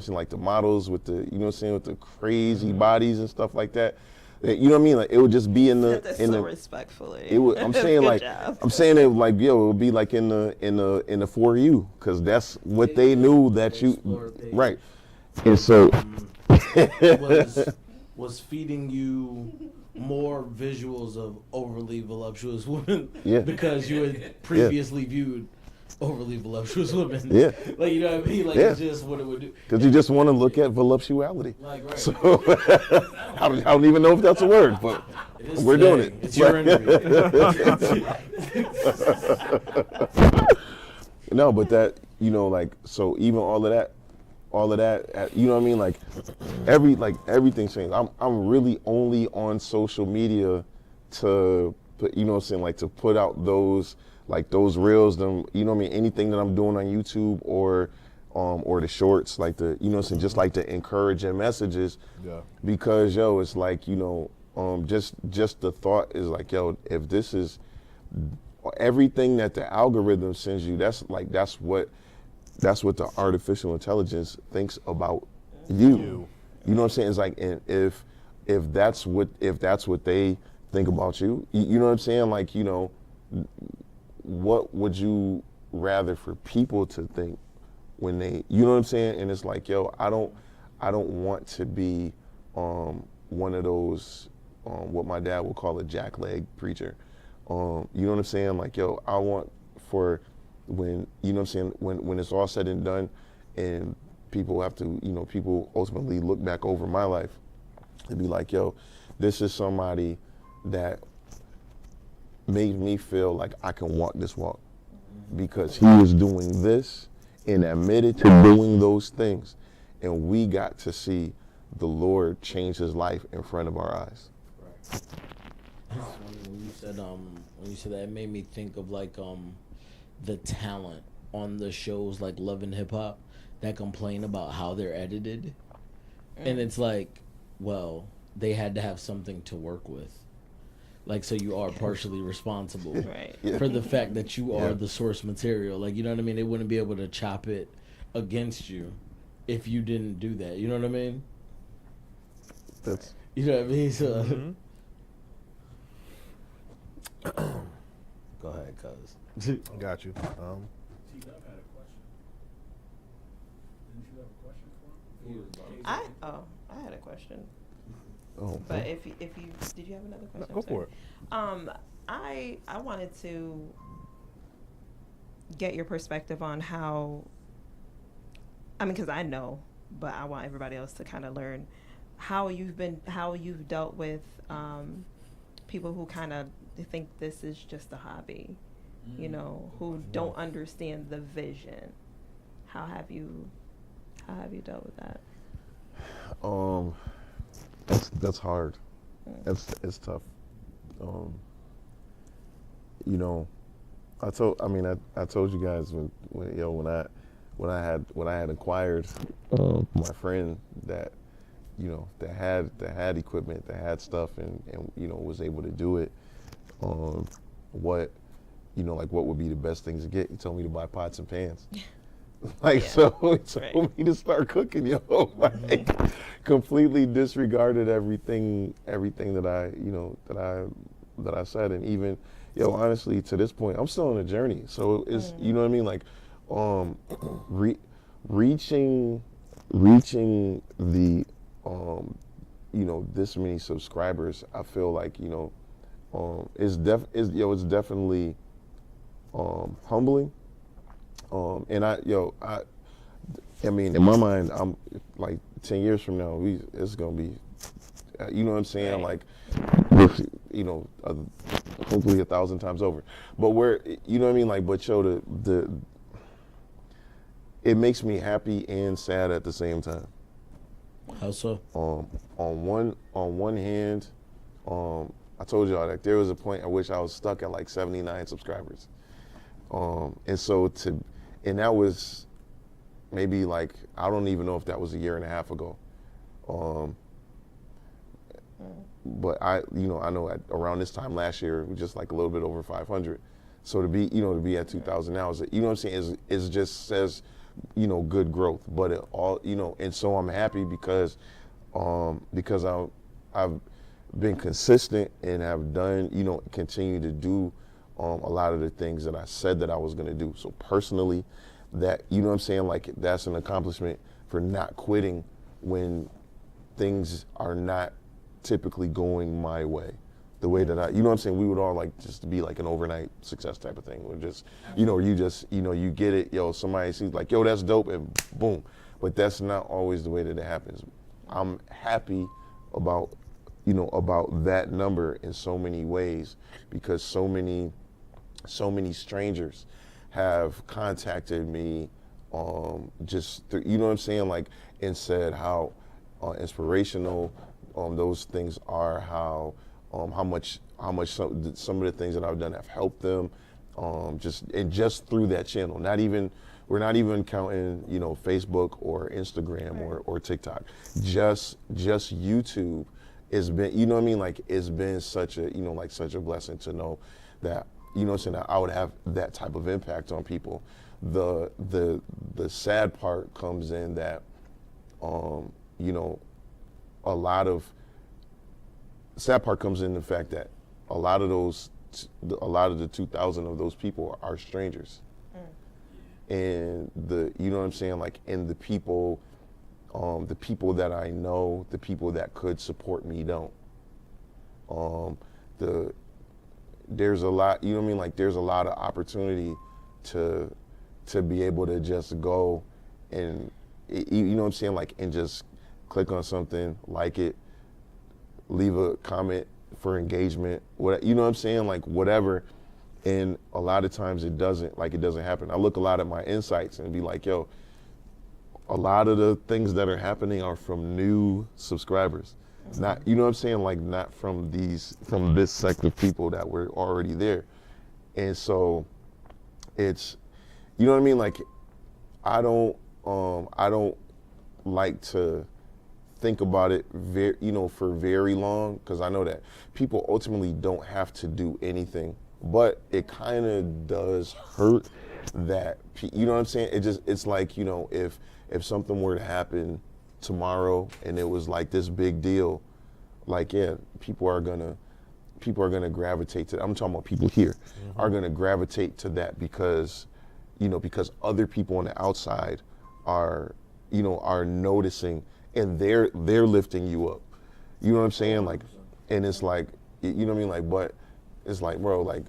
like the models with the with the crazy bodies and stuff like that. You know what I mean? Like it would just be in the respectfully. It would. I'm saying like job. I'm saying it like it would be like in the For You, because that's what they knew that you right. And so was feeding you more visuals of overly voluptuous women because you had previously viewed overly voluptuous women. Yeah. Like, you know what I mean? Like, it's just what it would do. Because you just want to look at voluptuality. Like, right. So, I don't even know if that's a word, but we're doing it. It's your interview. No, but that, like, so even all of that, you know what I mean? Like, everything changed. I'm really only on social media to put, you know what I'm saying, like to put out those reels, them, you know what I mean, anything that I'm doing on YouTube or the shorts, like the, you know what I'm saying, just like the encouraging messages. Yeah. Because it's like, just the thought is like, if this is everything that the algorithm sends you, that's what the artificial intelligence thinks about you. You know what I'm saying? It's like, and if that's what they think about you, you know what I'm saying? Like, what would you rather for people to think when they, you know what I'm saying? And it's like, I don't want to be one of those what my dad would call a jackleg preacher. You know what I'm saying? Like, I want for when, you know what I'm saying, when it's all said and done and people have to, people ultimately look back over my life and be like, this is somebody that made me feel like I can walk this walk because he was doing this and admitted to doing those things. And we got to see the Lord change his life in front of our eyes. Right. When you said that, it made me think of like the talent on the shows like Love and Hip Hop that complain about how they're edited. And it's like, well, they had to have something to work with. Like, so you are partially responsible for the fact that you are the source material. Like, you know what I mean? They wouldn't be able to chop it against you if you didn't do that. You know what I mean? That's, you know what I mean? So, go ahead, cuz. Got you. T-Dub had a question. Didn't you have a question for him? I had a question. oh, But if you did you have another question? Go for it. I wanted to get your perspective on how, because I know, but I want everybody else to kind of learn how you've dealt with people who kind of think this is just a hobby, who don't understand the vision. How have you dealt with that? That's hard. It's tough. You know, I told you guys when I had acquired my friend that that had equipment, that had stuff, and was able to do it. What like what would be the best things to get? He told me to buy pots and pans. Like, so he told me to start cooking, like completely disregarded everything that I said. And even, honestly, to this point, I'm still on a journey. So it's, you know what I mean? Like, reaching the, this many subscribers, I feel like, it's definitely, humbling. And I mean, in my mind, I'm like 10 years from now, it's gonna be, you know what I'm saying? Like, hopefully 1,000 times over. But you know what I mean? Like, but it makes me happy and sad at the same time. How so? On one hand, I told y'all that there was a point at which I was stuck at like 79 subscribers. And that was maybe like, I don't even know if that was a year and a half ago. But I know around this time last year, it was just like a little bit over 500. So to be at 2,000 now is, what I'm saying, is just says, good growth. But it all, and so I'm happy because I've been consistent and have done, continue to do a lot of the things that I said that I was going to do. So personally, that, what I'm saying, like, that's an accomplishment for not quitting when things are not typically going my way. The way that what I'm saying, we would all like just to be like an overnight success type of thing. Or just, you get it, somebody sees like, that's dope, and boom. But that's not always the way that it happens. I'm happy about that number in so many ways, because so many strangers have contacted me, just through, what I'm saying, like, and said how inspirational those things are, how much some of the things that I've done have helped them, just through that channel. We're not even counting, Facebook or Instagram or TikTok. Just YouTube has been, what I mean, like, it's been such a, such a blessing to know that, that I would have that type of impact on people. The sad part comes in that, a lot of sad part comes in the fact that a lot of the 2,000 of those people are strangers. And what I'm saying, like, and the people that I know, the people that could support me don't. There's a lot, what I mean, like, there's a lot of opportunity to be able to just go and, what I'm saying, like, and just click on something, like it, leave a comment for engagement, what, what I'm saying, like, whatever. And a lot of times it doesn't happen. I look a lot at my insights and be like, a lot of the things that are happening are from new subscribers. Not, what I'm saying, like, not from this sect of people that were already there. And so it's, what I mean, like, I don't like to think about it for very long, because I know that people ultimately don't have to do anything, but it kind of does hurt that, what I'm saying? It's like, if something were to happen tomorrow and it was like this big deal, like, people are gonna gravitate to, I'm talking about people here, are gonna gravitate to that because other people on the outside are noticing, and they're lifting you up. You know what I'm saying? Like, and it's like, what I mean? Like, but it's like, bro, like,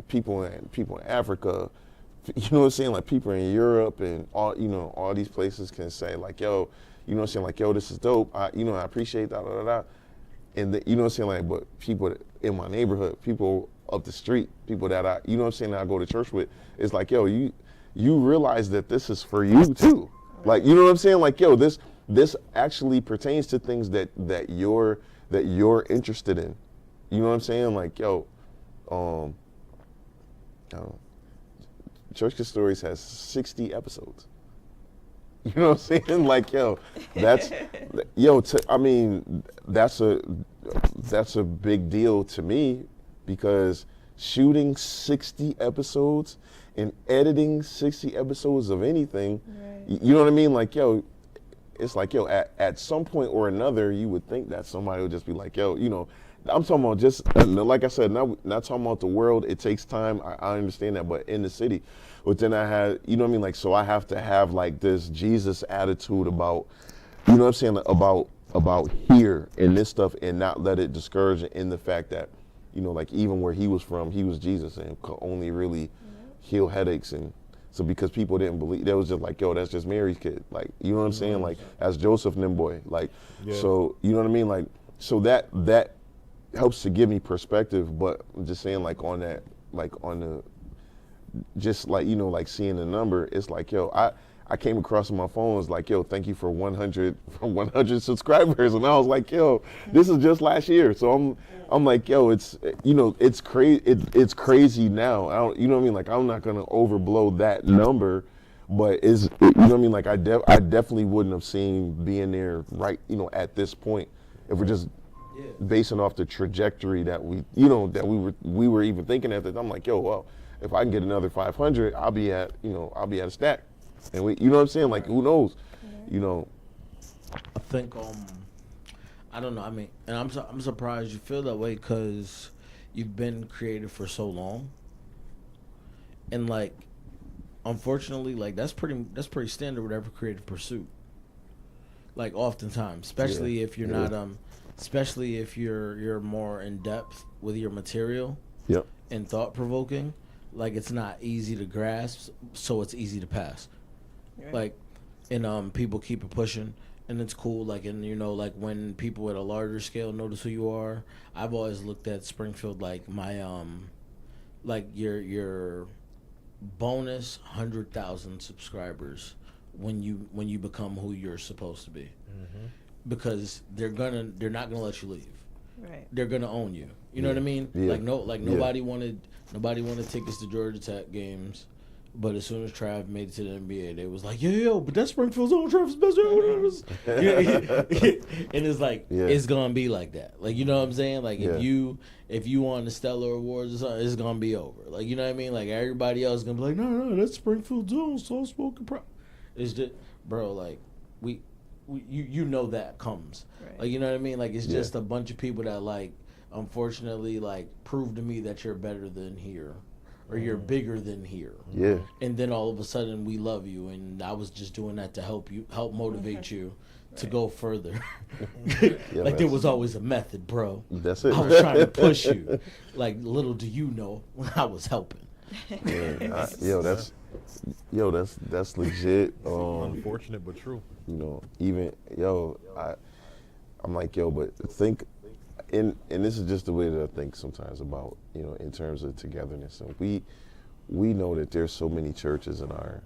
people in Africa, what I'm saying? Like, people in Europe and all, all these places can say, like, what I'm saying? Like, this is dope. I appreciate that, And what I'm saying? Like, but people in my neighborhood, people up the street, people that what I'm saying, that I go to church with, it's like, you realize that this is for you too. Like, what I'm saying? Like, this actually pertains to things that you're interested in. You know what I'm saying? Like, yo, I don't know. Church Kid Stories has 60 episodes. You know what I'm saying? Like, yo, that's, I mean, that's a big deal to me, because shooting 60 episodes and editing 60 episodes of anything, you know what I mean? Like, yo, it's like, yo, at some point or another, you would think that somebody would just be like, yo, you know, I'm talking about just, like I said, not talking about the world. It takes time. I understand that, but in the city. But then I had, you know what I mean? Like, so I have to have like this Jesus attitude about, you know what I'm saying? About here and this stuff, and not let it discourage in the fact that, you know, like even where he was from, he was Jesus and could only really heal headaches. And so because people didn't believe, that was just like, yo, that's just Mary's kid. Like, you know what I'm saying? Like, that's Joseph and them boy. Like, so, you know what I mean? Like, so that helps to give me perspective. But I'm just saying, like, on that, like on the, just like, you know, like seeing the number, it's like, yo, I came across on my phone, it's like, yo, thank you for 100 subscribers. And I was like, yo, this is just last year. So I'm like, yo, it's, you know, it's crazy. It's crazy now. You know what I mean? Like, I'm not going to overblow that number, but you know what I mean? Like, I definitely wouldn't have seen being there right, you know, at this point, if we're just basing off the trajectory that we, you know, that we were even thinking at that. I'm like, yo, well, if I can get another 500, I'll be at a stack. And you know what I'm saying? Like, who knows? You know. I think I don't know. I mean, and I'm surprised you feel that way, because you've been creative for so long, and like, unfortunately, like that's pretty standard with every creative pursuit. Like, oftentimes, especially if you're not especially if you're more in depth with your material. Yep. And thought provoking, like, it's not easy to grasp, so it's easy to pass. Right. Like, and people keep it pushing, and it's cool. Like, and you know, like when people at a larger scale notice who you are, I've always looked at Springfield like my like your bonus 100,000 subscribers when you become who you're supposed to be, because they're not gonna let you leave. Right. They're gonna own you. You know what I mean? Yeah. Nobody wanted tickets to Georgia Tech games, but as soon as Trav made it to the NBA, they was like, yo, but that's Springfield's own Travis best. And it's like, it's gonna be like that. Like, you know what I'm saying? Like, if you won the Stellar Awards or something, it's gonna be over. Like, you know what I mean? Like, everybody else is gonna be like, no, that's Springfield's own soft spoken pro. It's just, bro, like, you know that comes. Right. Like, you know what I mean? Like, it's just a bunch of people that, like, unfortunately, like, prove to me that you're better than here, or you're bigger than here. Yeah. And then all of a sudden we love you, and I was just doing that to help motivate you to go further. Like, there was always a method, bro. That's it. I was trying to push you. Like, little do you know, I was helping. That's legit. Unfortunate but true. You know, even I'm like, yo, but think, and this is just the way that I think sometimes about, you know, in terms of togetherness. And we know that there's so many churches in our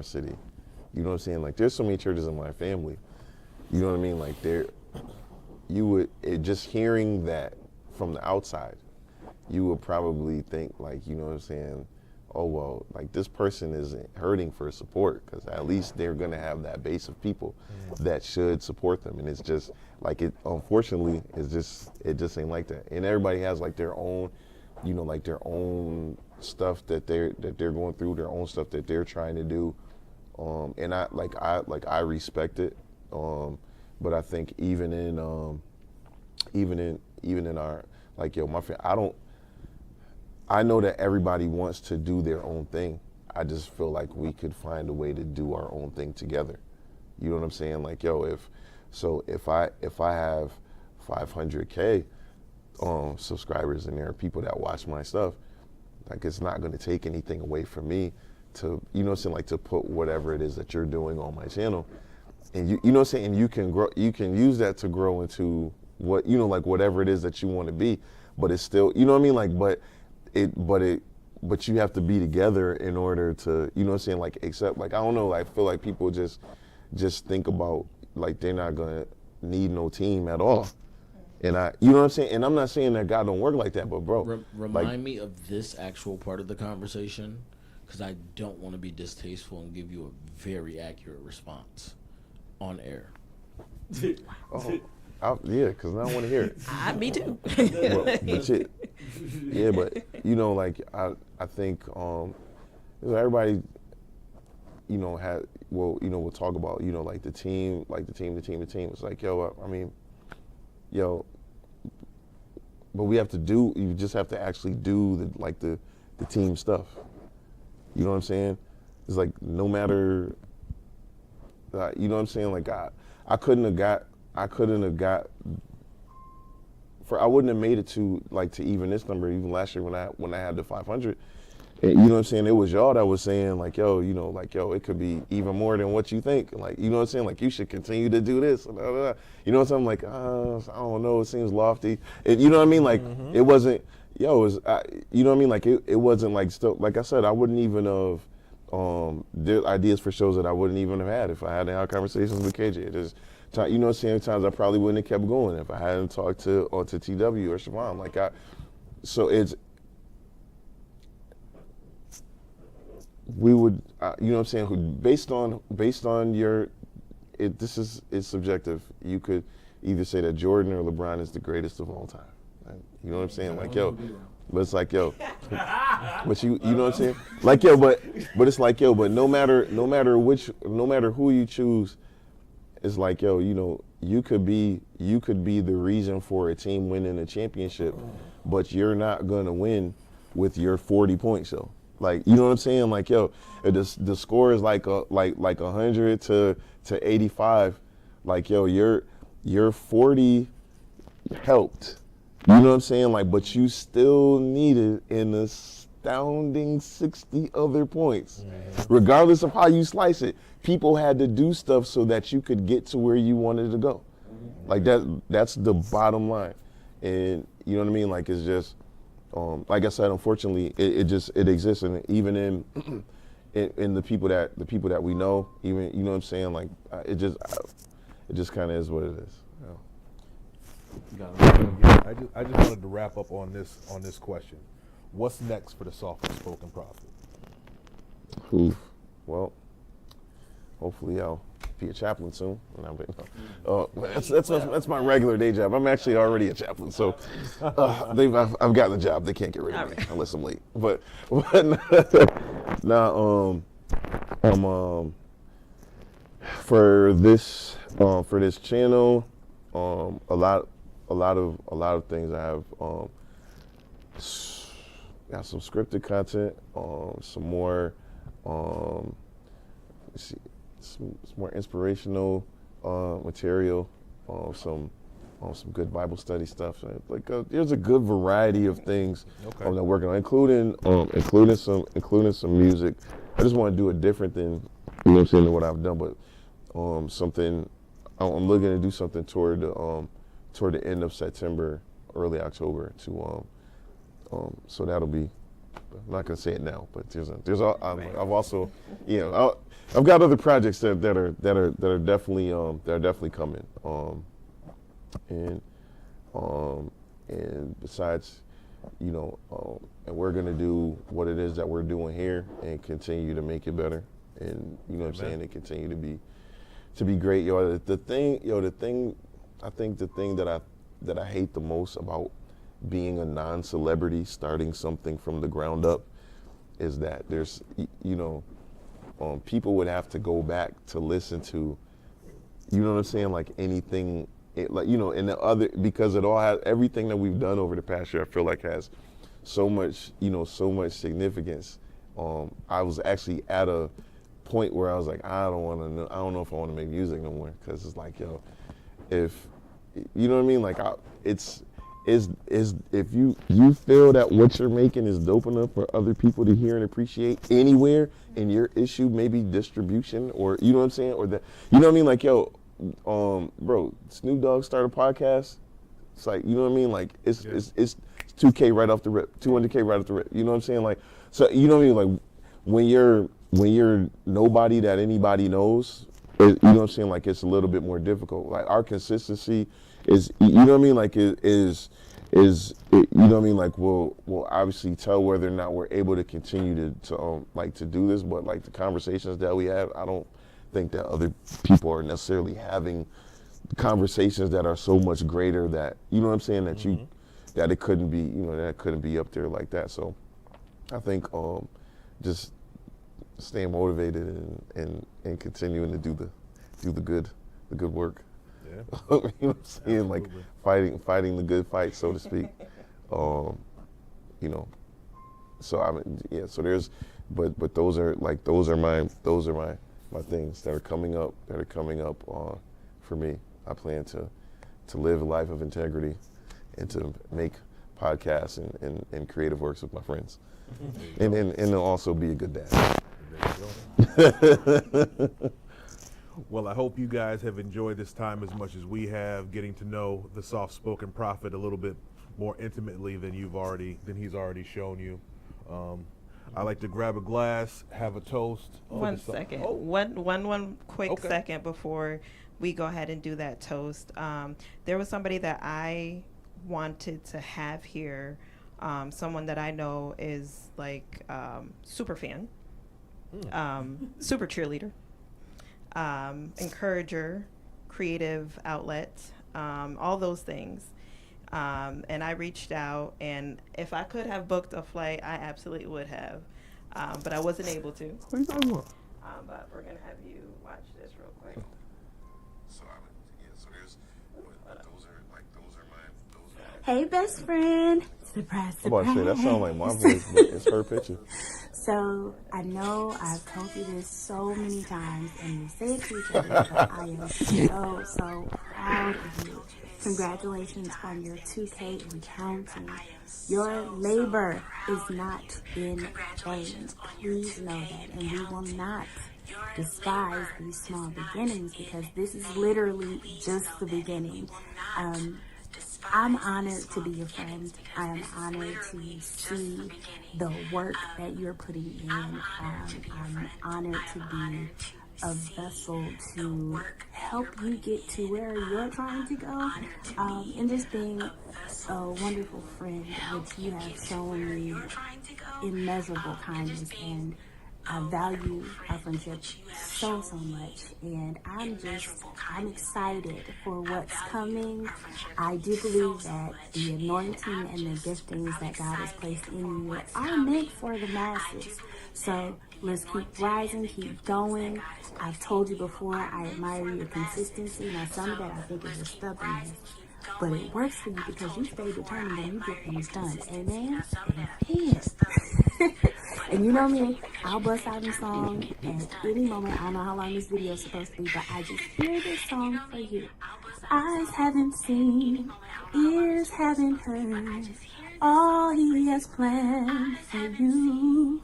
city. You know what I'm saying? Like, there's so many churches in my family. You know what I mean? Like, just hearing that from the outside, you would probably think, like, you know what I'm saying? Oh, well, like, this person isn't hurting for support, because at least they're going to have that base of people that should support them. And it's just like, unfortunately, it just ain't like that. And everybody has, like, their own, you know, like, their own stuff that they're going through, their own stuff that they're trying to do. And I respect it. But I think even in our, like, yo, my friend, I know that everybody wants to do their own thing. I just feel like we could find a way to do our own thing together. You know what I'm saying? Like, yo, if I have 500K subscribers, and there are people that watch my stuff, like, it's not going to take anything away from me to, you know what I'm saying, like, to put whatever it is that you're doing on my channel. And you know what I'm saying, and you can use that to grow into what, you know, like, whatever it is that you want to be. But it's still, you know what I mean, like, but you have to be together in order to, you know what I'm saying, like, accept, like, I don't know, I feel like people just just think about like they're not gonna need no team at all. And you know what I'm saying? And I'm not saying that God don't work like that, but bro, Remind me of this actual part of the conversation, because I don't want to be distasteful and give you a very accurate response on air. Yeah, because I don't want to hear it. Me too. But you know, like I think everybody, you know, we'll talk about, you know, like the team. It's like, but we have to you just have to actually do the team stuff. You know what I'm saying? It's like no matter, you know what I'm saying? Like I wouldn't have made it to even this number, even last year when I had the 500. You know what I'm saying? It was y'all that was saying like, yo, you know, like, yo, it could be even more than what you think. Like, you know what I'm saying? Like, you should continue to do this. Blah, blah, blah. You know what I'm saying? Like, I don't know. It seems lofty. You know what I mean? Like, it wasn't, you know what I mean? Like, it wasn't like, still, like I said, I wouldn't even have, there are ideas for shows that I wouldn't even have had if I hadn't had conversations with KJ. You know what I'm saying? Times I probably wouldn't have kept going if I hadn't talked to TW or Siobhan. So it's, we would, you know what I'm saying? Based on your, it's subjective. You could either say that Jordan or LeBron is the greatest of all time. Right? You know what I'm saying? Like, yo, but it's like, yo, but you know what I'm saying? Like, yo, but it's like, yo, but no matter who you choose, it's like, yo, you know, you could be the reason for a team winning a championship, but you're not gonna win with your 40 points, though. Like, you know what I'm saying? Like, yo, the score is like 100 to 85. Like, yo, your 40 helped. You know what I'm saying? Like, but you still needed an astounding 60 other points. Regardless of how you slice it, people had to do stuff so that you could get to where you wanted to go. Like, that's the bottom line. And you know what I mean? Like, it's just, like I said, unfortunately, it exists, and even in the people that we know, even, you know what I'm saying, like it just kind of is what it is. I just wanted to wrap up on this question. What's next for the Softly Spoken Prophet? Well, hopefully I'll be a chaplain soon. That's my regular day job. I'm actually already a chaplain, so I've gotten the job. They can't get rid of me unless I'm late. But now for this channel, a lot of things. I have got some scripted content, some more. Let's see. Some more inspirational material, some good Bible study stuff. There's a good variety of things that I'm working on, including some music. I just want to do it different than, you know what I'm saying, than what I've done, but something I'm looking to do something toward the end of September, early October so that'll be. I'm not gonna say it now, but I've also, you know, I've got other projects that are definitely coming. And besides, you know, and we're gonna do what it is that we're doing here and continue to make it better, and you know what I'm saying, and continue to be great. The thing that I hate the most about being a non-celebrity, starting something from the ground up, is that there's, you know, people would have to go back to listen to, you know what I'm saying, like anything, like, you know, and the other, because it all has, everything that we've done over the past year, I feel like has so much, you know, so much significance. I was actually at a point where I was like, I don't know if I want to make music no more, because it's like, yo, if, you know what I mean, like, if you feel that what you're making is dope enough for other people to hear and appreciate anywhere, and your issue maybe distribution, or you know what I'm saying, or that, you know what I mean, like, yo, bro, Snoop Dogg started a podcast. It's like, you know what I mean, like it's 2K right off the rip, 200K right off the rip. You know what I'm saying, like, so you know what I mean, like when you're nobody that anybody knows, you know what I'm saying? Like it's a little bit more difficult. Like our consistency is, you know what I mean? Like you know what I mean? Like we'll obviously tell whether or not we're able to continue to like to do this, but like the conversations that we have, I don't think that other people are necessarily having conversations that are so much greater that, you know what I'm saying, that that it couldn't be, you know, that it couldn't be up there like that. So I think just staying motivated and continuing to do the good work. Yeah. You know what I'm saying? Like Absolutely. fighting the good fight, so to speak. You know, so I mean, yeah. So there's, but those are my things that are coming up for me. I plan to live a life of integrity and to make podcasts and creative works with my friends, and also be a good dad. There you go. Well, I hope you guys have enjoyed this time as much as we have, getting to know the soft-spoken prophet a little bit more intimately than he's already shown you. I like to grab a glass, have a toast. One second. Oh. One quick Okay. second before we go ahead and do that toast. There was somebody that I wanted to have here, someone that I know is like super fan, super cheerleader, encourager, creative outlet, all those things. And I reached out, and if I could have booked a flight, I absolutely would have, but I wasn't able to. What are you talking about? But we're gonna have you watch this real quick. So there's, those are my. Hey, best friend. Surprise, I'm about to say that surprise. sounds like my voice, but it's her picture. So I know I've told you this so many times, and we say it to each other, but I am so proud of you. Congratulations on your 2K and counting. Your labor is not in vain. Please know that, and we will not despise these small beginnings, because this is literally just the beginning. I'm honored to be your friend. I am honored to see the work that you're putting in. I'm honored to be a vessel to help you get to where you're trying to go. And just being a wonderful friend, which you have shown me immeasurable kindness, and I value our friendship so much, and I'm excited for what's coming. I do believe that the anointing and the giftings that God has placed in you are meant for the masses. So let's keep rising, keep going. I've told you before, I admire your consistency. Now, some of that I think is your stubbornness, but it works for you because you stay determined and you get things done. Amen? Amen. And you know me, I'll bust out a song at any moment. I don't know how long this video is supposed to be, but I just hear this song for you. Eyes haven't seen, ears haven't heard all He has planned for you.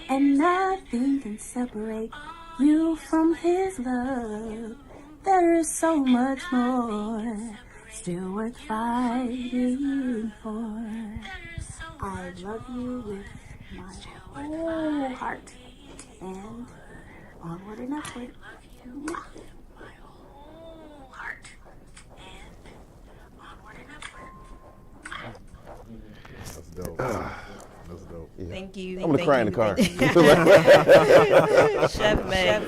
And nothing can separate you from His love. There is so much more still worth fighting for. I love you with my whole heart, and onward and upward. Mwah. My whole heart, and onward and upward. That's dope. That's dope. Yeah. Thank you. I'm gonna cry in the car. Chef Meg,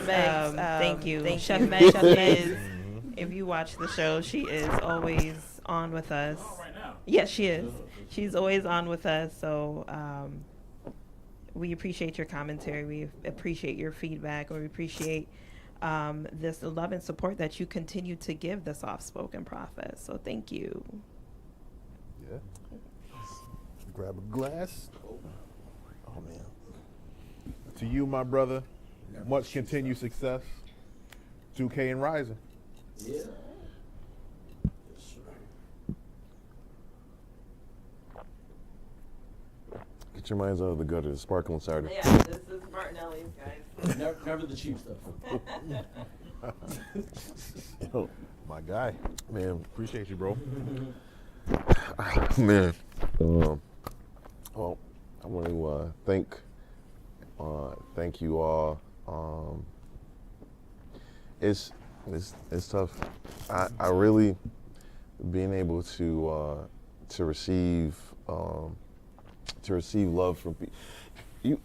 thank you. Chef Meg is, if you watch the show, she is always on with us. Right now. Yes, she is. She's always on with us. So we appreciate your commentary. We appreciate your feedback. Or we appreciate this love and support that you continue to give the soft-spoken prophet. So thank you. Yeah. Grab a glass. Oh man. To you, my brother, much continued success. 2K and rising. Yeah. Yes, sir. Get your minds out of the gutter. The sparkling cider. Yeah, this is Martinelli's, guys. Never the cheap stuff. Yo, My guy. man, Appreciate you, bro. man. Well, I want to thank you all. it's tough. I really being able to receive love from people.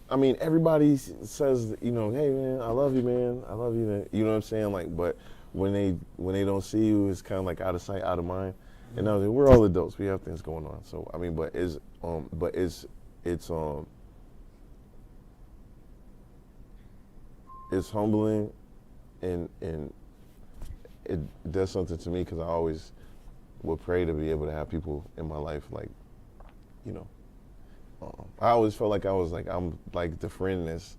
I mean, everybody says, hey man, I love you, man. I love you, man. You know what I'm saying? Like, but when they don't see you, it's kind of like out of sight, out of mind. And now we're all adults. We have things going on. So I mean, but it's humbling, and it does something to me because I always would pray to be able to have people in my life like, I always felt like I'm like the friend that's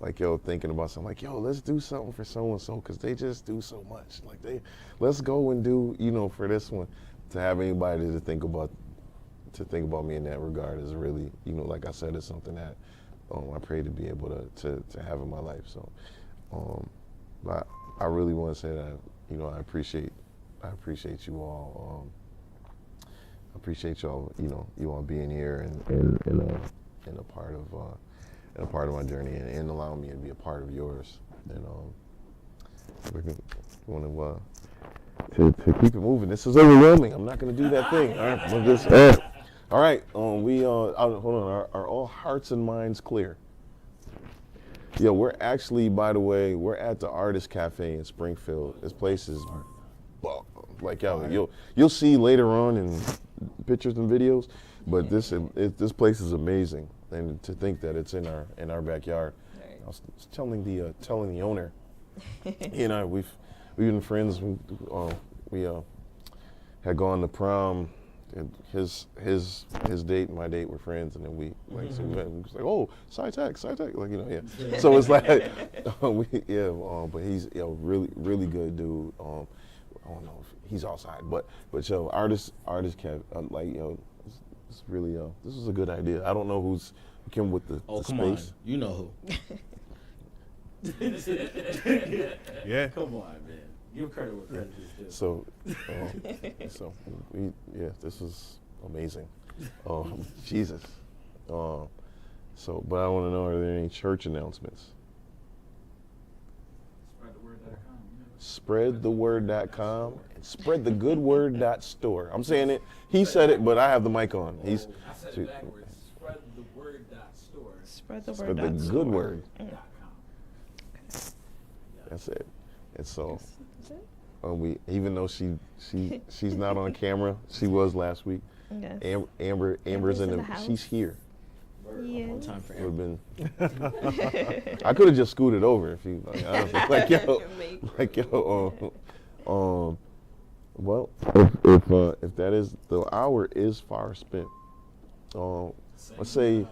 like, thinking about something like, let's do something for so and so because they just do so much. Like let's go and do, for this one. To have anybody to think about me in that regard is really, like I said, it's something that I pray to be able to have in my life. So, but I really want to say that, I appreciate you all. I appreciate y'all, you all being here and a part of my journey and allowing me to be a part of yours. And we're going to keep it moving. This is overwhelming. I'm not going to do that thing. All right, we'll just, all right. Hold on. Are all hearts and minds clear? Yeah, we're actually, by the way, we're at the Artist Cafe in Springfield. This place is like, you'll see later on in pictures and videos, but this place is amazing, and to think that it's in our backyard. Right. I was telling the owner, he and I, we've been friends. We had gone to prom. And his date and my date were friends, and then we like so we was like, oh, Sci-Tech, like yeah. So it's like but he's really good dude. I don't know if he's outside, but artist can it's really this is a good idea. I don't know who's came with the come space. On, you know who. Yeah. Come on, man. Give credit where credit is due. So, this is amazing. Jesus. But I want to know, are there any church announcements? SpreadTheWord.com and SpreadTheGoodWord.store. I'm saying it. He said it, but I have the mic on. I said it backwards. SpreadTheWord.store. Spread the Spread word. the good word. .com. That's it. And so, even though she's not on camera, she was last week. Yes. Amber's in the house. she's here. One time for It would Amber. have been. I could have just scooted over if you like well, if that is the hour is far spent. Let's say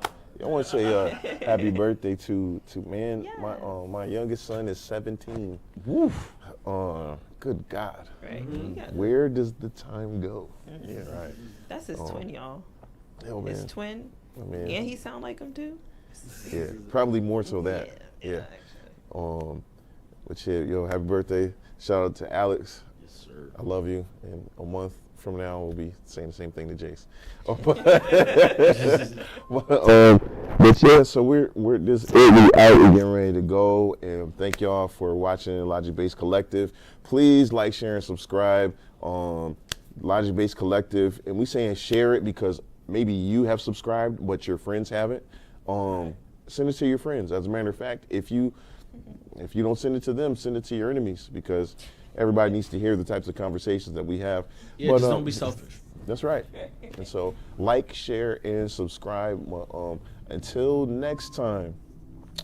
I want to say happy birthday to man. Yeah. My youngest son is 17. Woof. Good God. Right. Where does the time go? Yeah, right. That's his twin, y'all. Oh, man. His twin. I mean, And he sound like him too. Yeah, probably more so that. Yeah. Actually. But yeah, happy birthday! Shout out to Alex. Yes, sir. I love you. And a month from now, we'll be saying the same thing to Jace. But yeah, so we're just out. We're getting ready to go, and thank y'all for watching Logic Based Collective. Please like, share, and subscribe. Logic Based Collective, and we saying share it because maybe you have subscribed, but your friends haven't. Send it to your friends. As a matter of fact, if you don't send it to them, send it to your enemies because everybody needs to hear the types of conversations that we have. Yeah, but, just don't be selfish. That's right. And so, like, share, and subscribe. Until next time,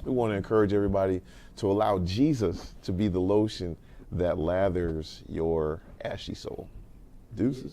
we want to encourage everybody to allow Jesus to be the lotion that lathers your ashy soul. Deuces.